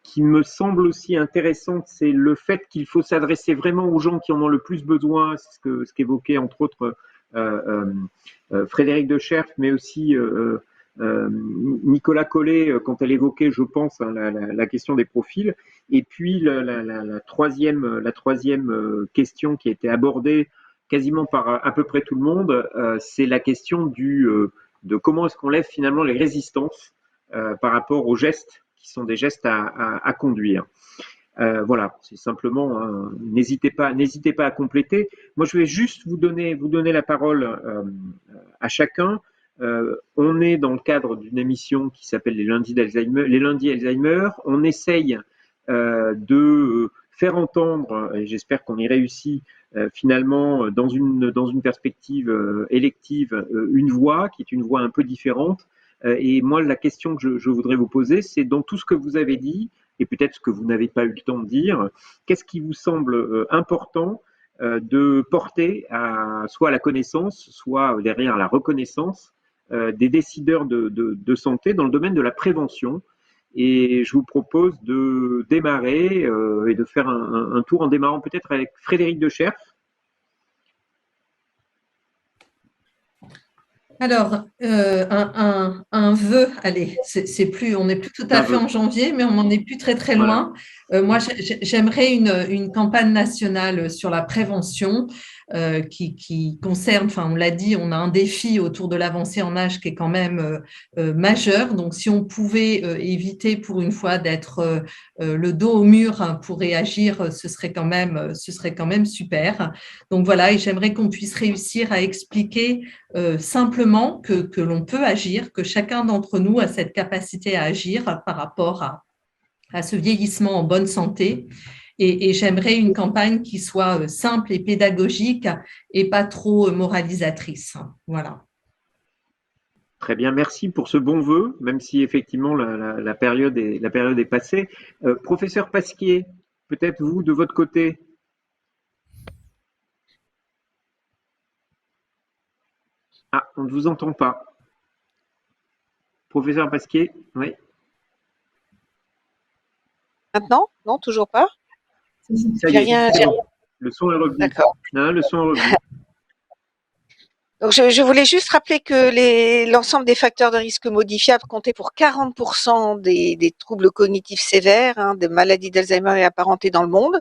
qui me semble aussi intéressante, c'est le fait qu'il faut s'adresser vraiment aux gens qui en ont le plus besoin, ce qu'évoquait entre autres Frédéric de Scherf, mais aussi Nicolas Collet, quand elle évoquait, je pense, hein, la question des profils. Et puis la troisième question qui a été abordée quasiment par à peu près tout le monde, c'est la question de comment est-ce qu'on lève finalement les résistances par rapport aux gestes qui sont des gestes à conduire. Voilà, c'est simplement, hein, n'hésitez pas à compléter. Moi, je vais juste vous donner la parole à chacun. On est dans le cadre d'une émission qui s'appelle les lundis Alzheimer. On essaye de faire entendre, et j'espère qu'on y réussit, finalement, dans une perspective élective, une voix qui est une voix un peu différente. Et moi, la question que je voudrais vous poser, c'est dans tout ce que vous avez dit, et peut-être ce que vous n'avez pas eu le temps de dire, qu'est-ce qui vous semble important de porter soit à la connaissance, soit derrière la reconnaissance des décideurs de santé dans le domaine de la prévention. Et je vous propose de démarrer et de faire un tour en démarrant peut-être avec Frédéric de Scherf. Alors, un vœu, allez, on n'est plus tout à fait en janvier, mais on n'en est plus très très loin. Moi, j'aimerais une campagne nationale sur la prévention qui concerne, enfin, on l'a dit, on a un défi autour de l'avancée en âge qui est quand même majeur. Donc, si on pouvait éviter pour une fois d'être le dos au mur, hein, pour réagir, ce serait quand même super. Donc voilà, et j'aimerais qu'on puisse réussir à expliquer simplement que l'on peut agir, que chacun d'entre nous a cette capacité à agir par rapport à ce vieillissement en bonne santé. Et j'aimerais une campagne qui soit simple et pédagogique et pas trop moralisatrice. Voilà. Très bien, merci pour ce bon vœu, même si effectivement la période est passée. Professeur Pasquier, peut-être vous, de votre côté. Ah, on ne vous entend pas. Professeur Pasquier, oui. Maintenant? Non, toujours pas? Ça y est, c'est bon. Le son est revenu. D'accord. Non, le son est revenu. Donc, je voulais juste rappeler que l'ensemble des facteurs de risque modifiables comptaient pour 40% des troubles cognitifs sévères, hein, de maladies d'Alzheimer et apparentées dans le monde,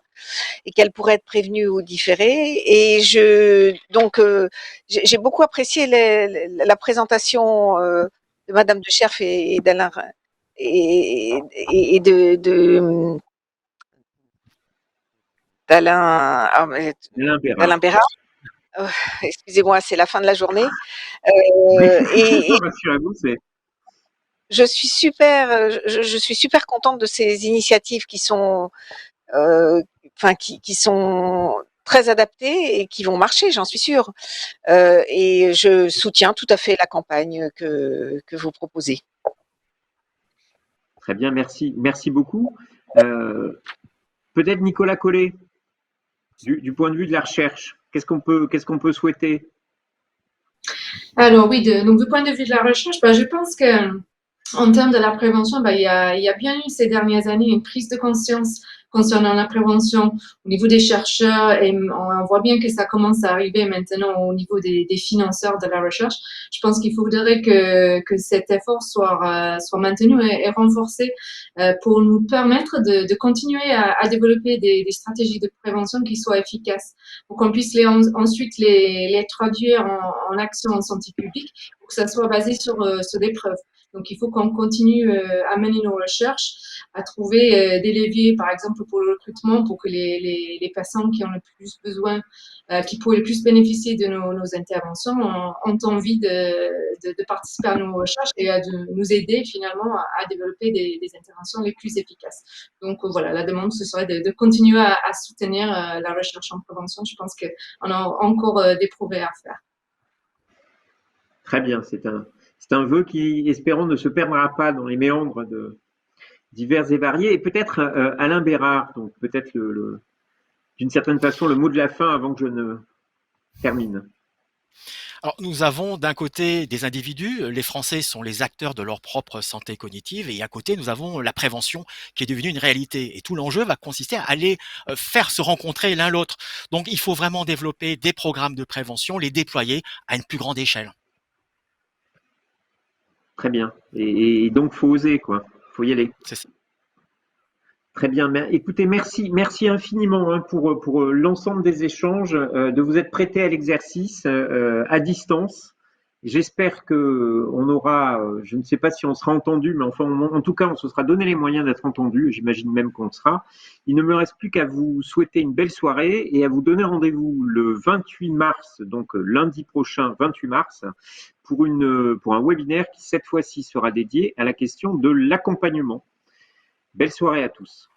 et qu'elles pourraient être prévenues ou différées. Et j'ai beaucoup apprécié la présentation de Madame de Scherf et d'Alain et d'Alain Bérard. Excusez-moi, c'est la fin de la journée. Rassurez-vous, je suis super contente de ces initiatives qui sont, qui sont très adaptées et qui vont marcher, j'en suis sûre. Et je soutiens tout à fait la campagne que vous proposez. Très bien, merci beaucoup. Peut-être Nicolas Collet, du point de vue de la recherche, qu'est-ce qu'on peut souhaiter? Alors oui, donc du point de vue de la recherche, je pense que en termes de la prévention, il y a bien eu ces dernières années une prise de conscience concernant la prévention au niveau des chercheurs et on voit bien que ça commence à arriver maintenant au niveau des financeurs de la recherche. Je pense qu'il faudrait que cet effort soit maintenu et renforcé pour nous permettre de continuer à développer des stratégies de prévention qui soient efficaces, pour qu'on puisse ensuite les traduire en action en santé publique, pour que ça soit basé sur des preuves. Donc, il faut qu'on continue à mener nos recherches, à trouver des leviers, par exemple, pour le recrutement, pour que les patients qui ont le plus besoin, qui pourraient le plus bénéficier de nos interventions, ont envie de participer à nos recherches et de nous aider finalement à développer des interventions les plus efficaces. Donc, voilà, la demande, ce serait de continuer à soutenir la recherche en prévention. Je pense qu'on a encore des progrès à faire. Très bien, c'est un vœu qui, espérons, ne se perdra pas dans les méandres de divers et variés. Et peut-être Alain Bérard, donc peut-être d'une certaine façon le mot de la fin avant que je ne termine. Alors, nous avons d'un côté des individus, les Français sont les acteurs de leur propre santé cognitive, et à côté, nous avons la prévention qui est devenue une réalité. Et tout l'enjeu va consister à aller faire se rencontrer l'un l'autre. Donc, il faut vraiment développer des programmes de prévention, les déployer à une plus grande échelle. Très bien. Et donc, faut oser, quoi. Faut y aller. C'est ça. Très bien. Écoutez, merci infiniment pour l'ensemble des échanges, de vous être prêté à l'exercice à distance. J'espère que on aura, je ne sais pas si on sera entendu, mais enfin, en tout cas, on se sera donné les moyens d'être entendu. J'imagine même qu'on le sera. Il ne me reste plus qu'à vous souhaiter une belle soirée et à vous donner rendez-vous le 28 mars, donc lundi prochain, 28 mars, pour un webinaire qui cette fois-ci sera dédié à la question de l'accompagnement. Belle soirée à tous.